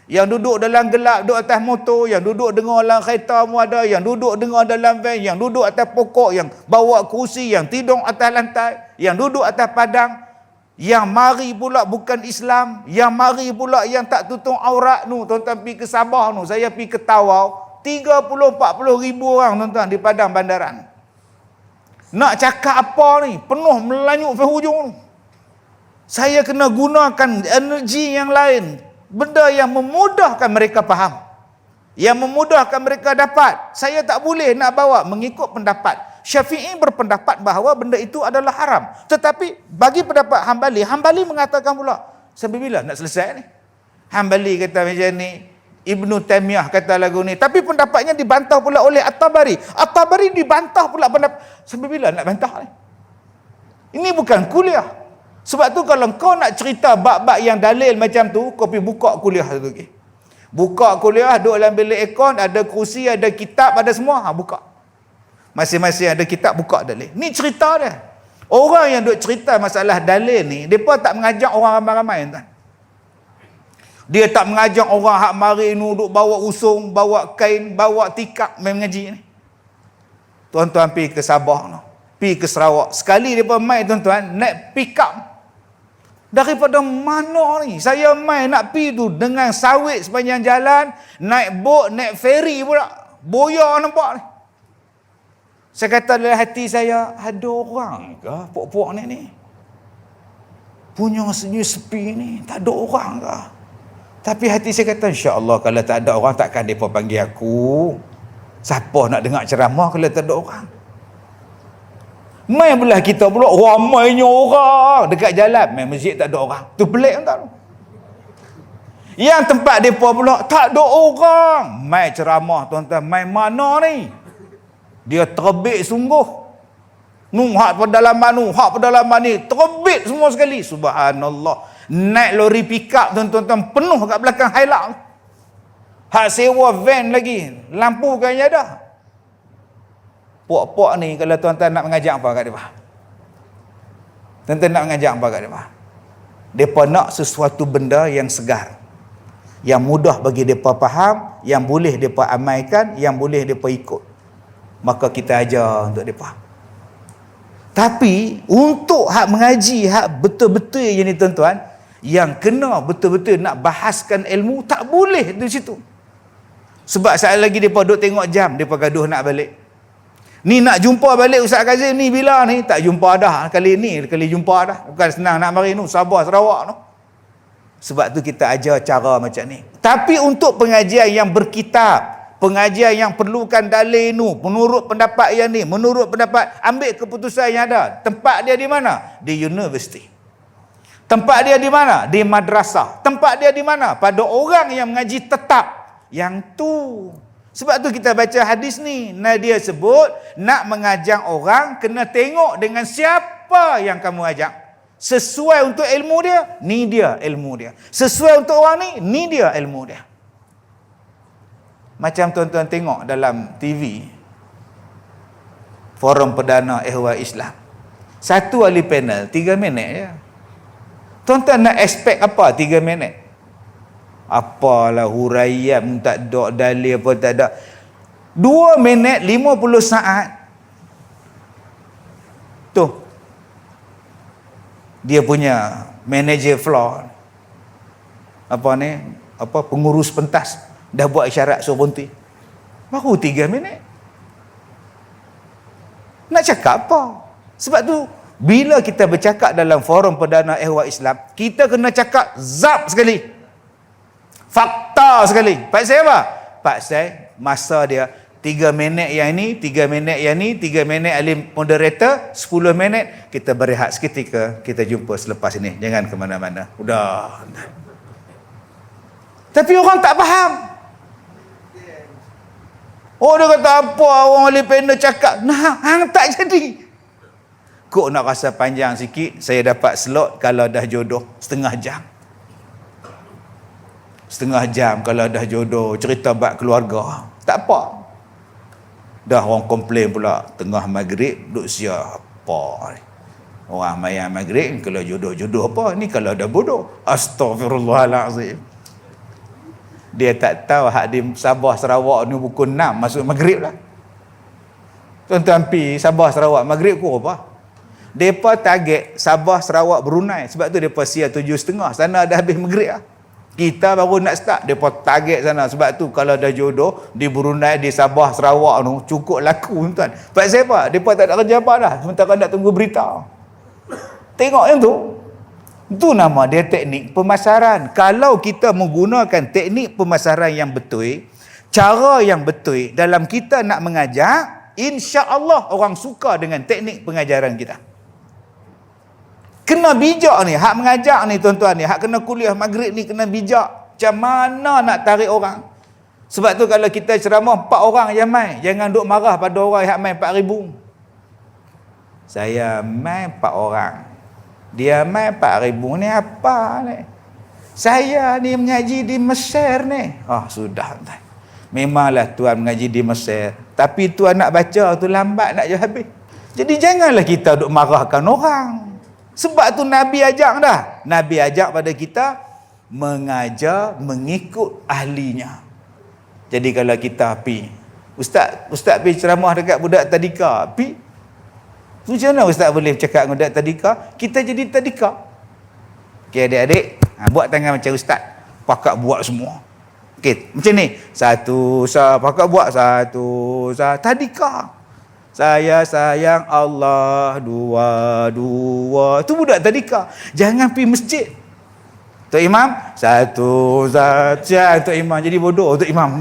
Yang duduk dalam gelap, duduk atas motor, yang duduk dengar dalam kereta pun ada, yang duduk dengar dalam van, yang duduk atas pokok, yang bawa kerusi, yang tidur atas lantai, yang duduk atas padang, yang mari pula bukan Islam, yang mari pula yang tak tutup aurat nu. Tuan-tuan pergi ke Sabah nu, saya pergi ke Tawau, 30-40 ribu orang tuan-tuan di padang bandaran. Nak cakap apa ni? Penuh melanyuk ke hujung. Saya kena gunakan energi yang lain. Benda yang memudahkan mereka faham. Yang memudahkan mereka dapat. Saya tak boleh nak bawa mengikut pendapat. Syafi'i berpendapat bahawa benda itu adalah haram. Tetapi bagi pendapat Hambali mengatakan pula, sampai bila nak selesai ni? Hambali kata macam ni, Ibnu Taimiyah kata lagu ni. Tapi pendapatnya dibantah pula oleh At-Tabari. At-Tabari dibantah pula pendapat. Sampai bila nak bantah ni? Ini bukan kuliah. Sebab tu kalau kau nak cerita bab-bab yang dalil macam tu, kau pergi buka kuliah tu lagi. Buka kuliah, duduk dalam bilik aircon, ada kerusi, ada kitab, ada semua. Buka. Masing-masing ada kitab, buka dalil. Ni cerita dia. Orang yang duk cerita masalah dalil ni, mereka tak mengajak orang ramai-ramai, tuan. Dia tak mengajak orang hak mari ni duk bawa usung, bawa kain, bawa tikar main mengaji ni. Tuan-tuan pergi ke Sabah no. Pergi ke Sarawak. Sekali mereka main tuan-tuan, naik pick up. Daripada mana ni? Saya main nak pergi tu dengan sawit sepanjang jalan, naik bot, naik ferry pula. Boya nampak ni. Saya kata dalam hati saya, ada orang ke puak-puak ni? Punya senyum sepi ni, tak ada orang ke? Tapi hati saya kata, insya-Allah kalau tak ada orang takkan mereka panggil aku. Siapa nak dengar ceramah kalau tak ada orang? Main belah kita pula ramainya orang dekat jalan, main masjid tak ada orang. Tu pelik tak? Yang tempat depa pula tak ada orang. Main ceramah tuan-tuan, main mana ni? Dia terbit sungguh. Hak pedalaman hak pedalaman ni terbit semua sekali. Subhanallah. Naik lori pick up tuan-tuan penuh kat belakang Hilux. Hak sewa van lagi, lampu kan ada. Puak-puak ni kalau tuan-tuan nak mengajak apa kat depa? Tuan-tuan nak mengajak apa kat depa? Depa nak sesuatu benda yang segar, yang mudah bagi depa faham, yang boleh depa amalkan, yang boleh depa ikut. Maka kita ajar untuk depa. Tapi untuk hak mengaji, hak betul-betul je ni tuan-tuan, yang kena betul-betul nak bahaskan ilmu, tak boleh di situ. Sebab saat lagi depa duk tengok jam, depa gaduh nak balik. Ni nak jumpa balik Ustaz Kazim ni bila ni? Tak jumpa dah. Kali jumpa dah. Bukan senang nak mari ni Sabah Sarawak tu. Sebab tu kita ajar cara macam ni. Tapi untuk pengajian yang berkitab, pengajian yang perlukan dalil ni, menurut pendapat yang ni, menurut pendapat, ambil keputusan yang ada. Tempat dia di mana? Di universiti. Tempat dia di mana? Di madrasah. Tempat dia di mana? Pada orang yang mengaji tetap. Yang tu. Sebab tu kita baca hadis ni. Dia sebut, nak mengajak orang, kena tengok dengan siapa yang kamu ajak. Sesuai untuk ilmu dia, ni dia ilmu dia. Sesuai untuk orang ni dia ilmu dia. Macam tuan-tuan tengok dalam TV, Forum Perdana Ehwal Islam. Satu ahli panel, 3 minit je. Tuan-tuan nak expect apa 3 minit? Apalah huraian tak ada, dalil apa tak ada. 2 minit 50 saat. Tu dia punya manager floor, apa ni, apa pengurus pentas dah buat isyarat suruh berhenti. Baru 3 minit. Nak cakap apa? Sebab tu bila kita bercakap dalam Forum Perdana Ehwal Islam, kita kena cakap zap sekali. Fakta sekali. Pasal apa? Pasal masa dia 3 minit yang ini, 3 minit yang ni, 3 minit ahli moderator, 10 minit. Kita berehat seketika, kita jumpa selepas ini. Jangan ke mana-mana. Udah. Tapi orang tak faham. Oh, dia kata apa orang ahli panel cakap. Nah, tak jadi. Kok nak rasa panjang sikit, saya dapat slot kalau dah jodoh setengah jam. Setengah jam kalau dah jodoh, cerita bab keluarga. Tak apa. Dah orang komplain pula tengah maghrib duk siapa ni. Orang mayang maghrib kalau jodoh-jodoh apa ni, kalau dah bodoh. Astaghfirullahalazim. Dia tak tahu hak di Sabah Sarawak ni pukul 6 masuk maghrib lah. Tuan-tuan pi Sabah Sarawak maghrib pukul apa? Depa target Sabah Sarawak Brunei. Sebab tu depa siap 7.30. Sana dah habis maghrib lah. Kita baru nak start, mereka target sana. Sebab tu kalau dah jodoh di Brunei, di Sabah, Sarawak tu cukup laku tuan. Sebab siapa? Mereka tak ada kerja apa dah, sementara nak tunggu berita. Tengok yang tu. Itu nama dia teknik pemasaran. Kalau kita menggunakan teknik pemasaran yang betul, cara yang betul dalam kita nak mengajar, insya-Allah orang suka dengan teknik pengajaran kita. Kena bijak ni, hak mengajar ni tuan-tuan ni, hak kena kuliah maghrib ni kena bijak. Macam mana nak tarik orang? Sebab tu kalau kita ceramah 4 orang yang main, jangan duk marah pada orang yang main 4,000. Saya main 4 orang. Dia main 4,000 ni apa ni? Saya ni mengaji di Mesir ni. Sudah tuan. Memanglah tuan mengaji di Mesir, tapi tuan nak baca tu lambat nak je habis. Jadi janganlah kita duk marahkan orang. Sebab tu Nabi ajak dah. Nabi ajak pada kita mengajar mengikut ahlinya. Jadi kalau kita pi, Ustaz pi ceramah dekat budak tadika, pi. Macam mana Ustaz boleh cakap dengan budak tadika? Kita jadi tadika. Okey adik-adik, buat tangan macam Ustaz. Pakak buat semua. Okey, macam ni. Satu, pakak buat satu, tadika. Saya sayang Allah, dua. Itu budak tadika. Jangan pergi masjid. Tok Imam, satu. Tok Imam jadi bodoh Tok Imam.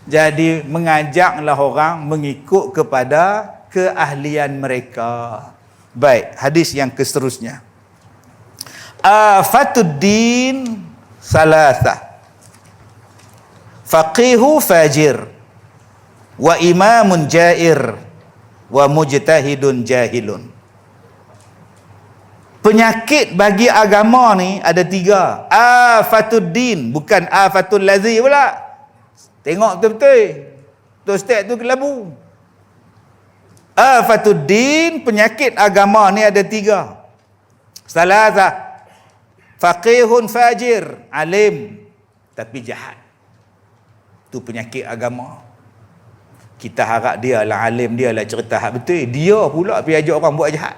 Jadi mengajaklah orang mengikut kepada keahlian mereka. Baik, hadis yang seterusnya. Afatuddin salasah. Faqihu fajir. Wa imamun jair wa mujtahidun jahilun. Penyakit bagi agama ni ada 3. Afatuddin, bukan afatul lazi pula. Tengok betul-betul. Tu ustaz tu kelabu. Afatuddin, penyakit agama ni ada 3. Salasah. Faqihun fajir, alim tapi jahat. Tu penyakit agama. Kita harap dia lah alim, dia lah cerita hak betul. Dia pula pergi ajak orang buat jahat.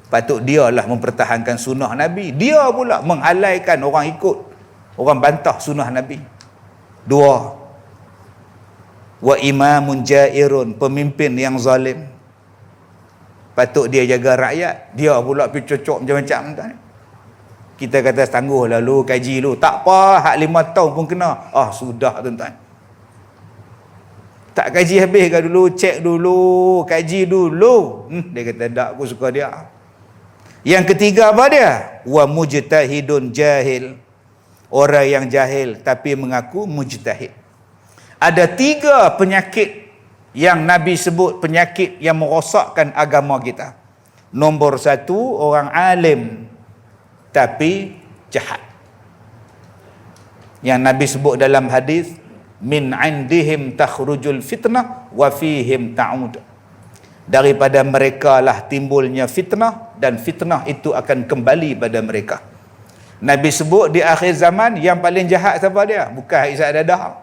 Patut dia lah mempertahankan sunnah Nabi. Dia pula menghalaikan orang ikut. Orang bantah sunnah Nabi. 2. Wa imamun jairun, pemimpin yang zalim. Patut dia jaga rakyat. Dia pula pergi cocok macam-macam. Kita kata tangguh lalu, kaji dulu. Tak apa, hak 5 tahun pun kena. Sudah tuan-tuan. Tak kaji habis ke dulu, cek dulu, kaji dulu. Dia kata tak, aku suka dia. Yang ketiga apa dia? Wa mujtahidun jahil. Orang yang jahil tapi mengaku mujtahid. Ada 3 penyakit yang Nabi sebut, penyakit yang merosakkan agama kita. Nombor 1, orang alim tapi jahat. Yang Nabi sebut dalam hadis, min indihim takhrujul fitnah wa fihim ta'ud. Daripada mereka lah timbulnya fitnah, dan fitnah itu akan kembali pada mereka. Nabi sebut di akhir zaman yang paling jahat siapa dia? Bukan Isa Dadah.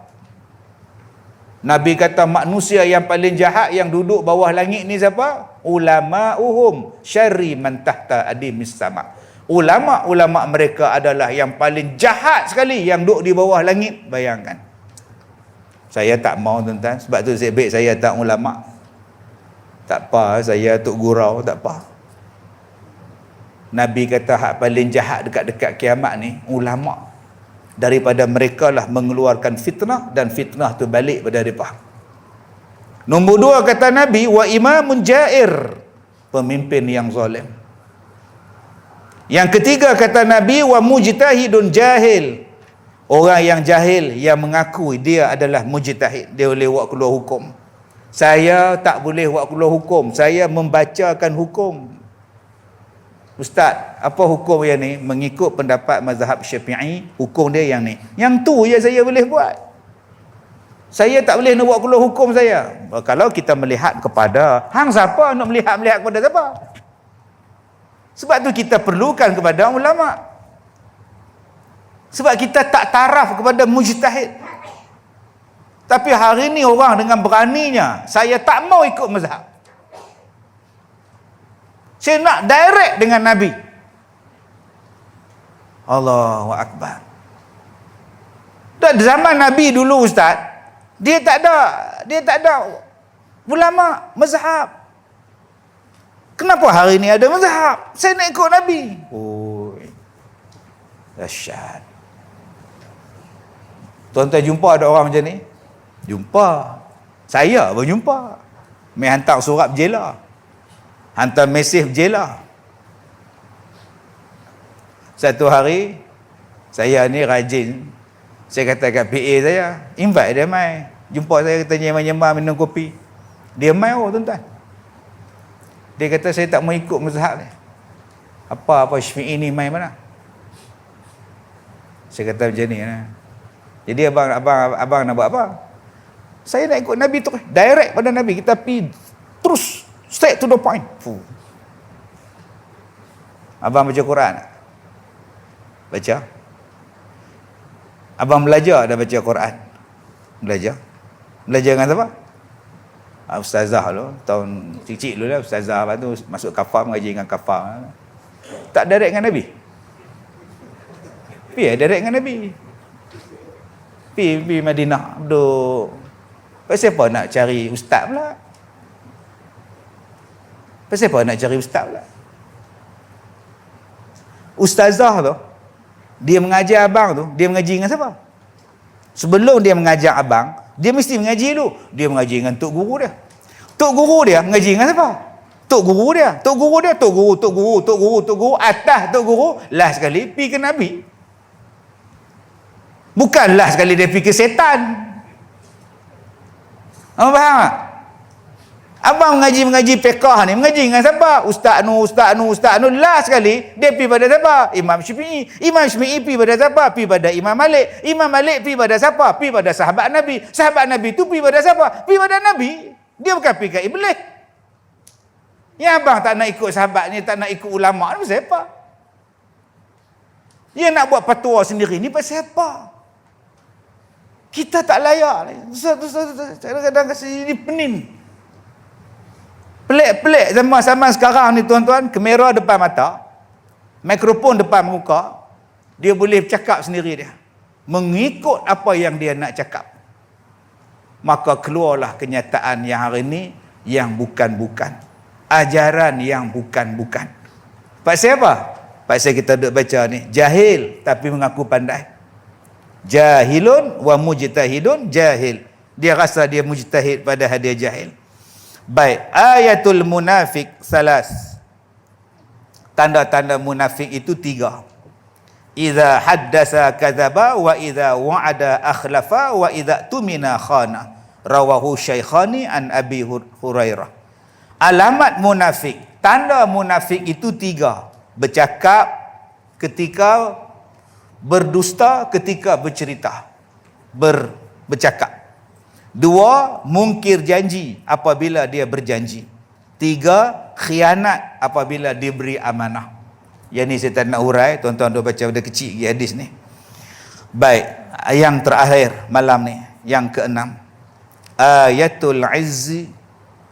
Nabi kata manusia yang paling jahat yang duduk bawah langit ni siapa? Ulama'uhum syarri man tahta adimis sama. Ulama-ulama mereka adalah yang paling jahat sekali yang duduk di bawah langit. Bayangkan. Saya tak mau tuan-tuan. Sebab tu baik saya tak ulama. Tak apa, saya tok gurau, tak apa. Nabi kata hak paling jahat dekat-dekat kiamat ni ulama. Daripada mereka lah mengeluarkan fitnah, dan fitnah tu balik pada mereka. Nombor 2 kata Nabi, wa imamun jair, pemimpin yang zalim. Yang ketiga kata Nabi, wa mujtahidun jahil, orang yang jahil yang mengaku dia adalah mujtahid, dia boleh buat keluar hukum. Saya tak boleh buat keluar hukum, saya membacakan hukum. Ustaz, apa hukum yang ni? Mengikut pendapat mazhab Syafi'i, hukum dia yang ni. Yang tu je saya boleh buat. Saya tak boleh nak buat keluar hukum saya. Kalau kita melihat kepada, hang siapa nak melihat kepada siapa? Sebab tu kita perlukan kepada ulama. Sebab kita tak taraf kepada mujtahid. Tapi hari ni orang dengan beraninya, saya tak mau ikut mazhab. Saya nak direct dengan Nabi. Allahu Akbar. Dan zaman Nabi dulu Ustaz, dia tak ada ulama mazhab. Kenapa hari ni ada mazhab? Saya nak ikut Nabi. Oh, dahsyat. Tuan-tuan jumpa ada orang macam ni? Jumpa. Saya pun jumpa. Mai hantar surat berjela. Hantar mesej berjela. Satu hari, saya ni rajin. Saya kata kat PA saya, invite dia mai. Jumpa saya, kata nyemah-nyemah minum kopi. Dia mai tuan-tuan. Dia kata saya tak mau ikut mazhab ni. Apa Syafi'i ni mai mana? Saya kata macam ni. Jadi abang nak buat apa? Saya nak ikut Nabi tu. Direct pada Nabi. Kita pergi terus straight to the point. Abang baca Quran tak? Baca. Abang belajar dah baca Quran? Belajar dengan siapa? Ustazah dulu, tahun kecil dulu lah ustazah, lepas tu masuk kafar, mengaji dengan kafar. Tak direct dengan Nabi. Pergi direct dengan Nabi. Pergi Madinah duduk. Pasal apa nak cari ustaz pula? Pasal apa nak cari ustaz pula? Ustazah tu, dia mengajar abang tu, dia mengaji dengan siapa? Sebelum dia mengajar abang, dia mesti mengaji dulu. Dia mengaji dengan tok guru dia. Tok guru dia mengaji dengan siapa? Tok guru dia. Tok guru. Atas tok guru, last sekali pergi ke Nabi. Bukan last sekali dia pergi ke setan. Abang faham tak? Abang mengaji fiqah ni, mengaji dengan siapa? Ustaz nu. Last sekali, dia pergi pada siapa? Imam Syafi'i pergi pada siapa? Pergi pada Imam Malik pergi pada siapa? Pergi pada sahabat Nabi tu pergi pada siapa? Pergi pada Nabi. Dia bukan pergi ke iblis. Yang abang tak nak ikut sahabat ni, tak nak ikut ulama ni pasal apa? Dia nak buat fatwa sendiri ni pasal apa? Kita tak layak. Kadang-kadang kasi ini pening. Pelik-pelik zaman sekarang ni tuan-tuan, kamera depan mata, mikrofon depan muka, dia boleh bercakap sendiri dia. Mengikut apa yang dia nak cakap. Maka keluarlah kenyataan yang hari ni yang bukan-bukan. Ajaran yang bukan-bukan. Pasal apa? Pasal kita duduk baca ni, jahil tapi mengaku pandai. Jahilun wa mujtahidun jahil. Dia rasa dia mujtahid padahal dia jahil. Baik, ayatul munafik salas. Tanda-tanda munafik itu 3. Idza haddasa kadzaba wa idza wa'ada akhlafa wa idza tumina khana. Rawahu Syaikhani an Abi Hurairah. Alamat munafik, tanda munafik itu 3. Bercakap ketika berdusta, ketika bercerita. Bercakap. 2, mungkir janji apabila dia berjanji. 3, khianat apabila diberi amanah. Yang ni saya tak nak urai, tuan-tuan dah baca dah kecil lagi hadis ni. Baik, yang terakhir malam ni, yang ke-6. Ayatul izzi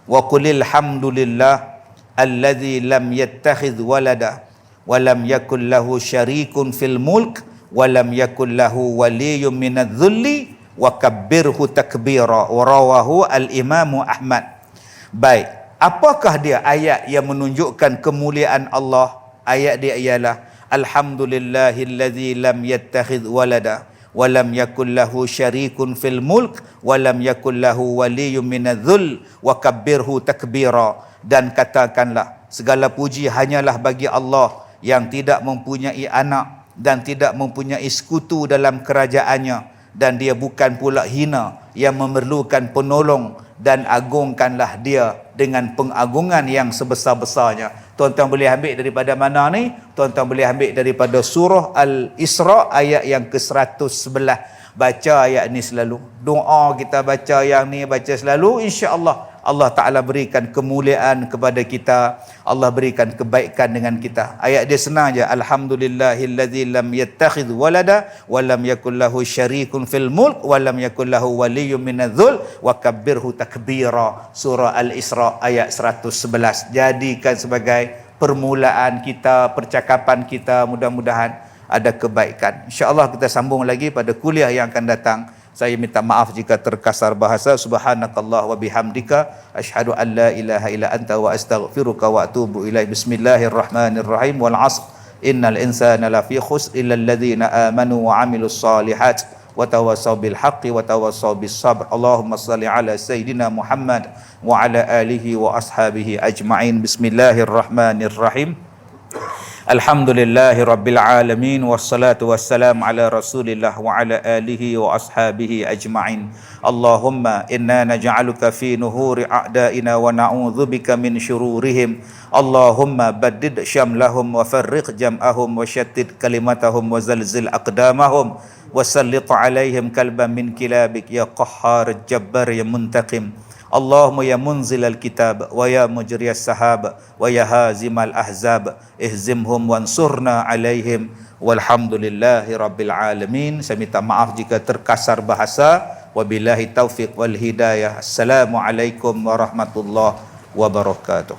wa qulil hamdulillah alladzi lam yattakhidh walada wa lam yakul lahu syarikun fil mulk wa lam yakul lahu waliyyun minadh-dhulli wa kabbirhu takbira. Wa rawahu al-Imam Ahmad. Baik, apakah dia ayat yang menunjukkan kemuliaan Allah? Ayat dia ialah alhamdulillahillazi lam yattakhidh walada wa lam yakul lahu syarikun fil mulk wa lam yakul lahu waliyyun minadh-dhull wa kabbirhu takbira. Dan katakanlah segala puji hanyalah bagi Allah yang tidak mempunyai anak dan tidak mempunyai sekutu dalam kerajaannya, dan dia bukan pula hina yang memerlukan penolong, dan agungkanlah dia dengan pengagungan yang sebesar-besarnya. Tuan-tuan boleh ambil daripada mana ni? Tuan-tuan boleh ambil daripada surah Al-Isra ayat yang ke-111. Baca ayat ni selalu. Doa kita baca yang ni, baca selalu, insya-Allah Allah Ta'ala berikan kemuliaan kepada kita. Allah berikan kebaikan dengan kita. Ayat dia senang je. Alhamdulillahillazi lam yattakhidh walada wa lam yakul lahu syarikun fil mulk wa lam yakul lahu waliyyun minadh-dhul wa kabbirhu takbira. Surah Al-Isra ayat 111. Jadikan sebagai permulaan kita, percakapan kita, mudah-mudahan ada kebaikan. InsyaAllah kita sambung lagi pada kuliah yang akan datang. Saya minta maaf jika terkasar bahasa. Subhanakallah wa bihamdika asyhadu an la ilaha illa anta wa astaghfiruka wa atubu ilaih. Bismillahirrahmanirrahim. Wal 'asr innal insana lafi khusr illa alladhina amanu wa 'amilus solihat wa tawassaw bil haqqi wa tawassaw bis sabr. Allahumma shalli ala sayidina Muhammad wa ala alihi wa ashabihi ajma'in. Bismillahirrahmanirrahim. Alhamdulillahi Rabbil Alamin. Wassalatu wassalam ala Rasulillah wa ala alihi wa ashabihi ajma'in. Allahumma inna naj'aluka fi nuhuri a'daina wa na'udzubika min syururihim. Allahumma baddid syamlahum wa farriq jam'ahum wa syattid kalimatahum wa zalzil aqdamahum wa sallit alaihim kalban min kilabik ya qahhar jabbar ya muntaqim. Allahumma ya munzilal kitab wa ya mujriyas sahab wa ya hazimal ahzab ihzimhum wansurna alaihim walhamdulillahi rabbil alamin. Saya minta maaf jika terkasar bahasa. Wabillahi taufiq wal hidayah. Assalamualaikum warahmatullahi wabarakatuh.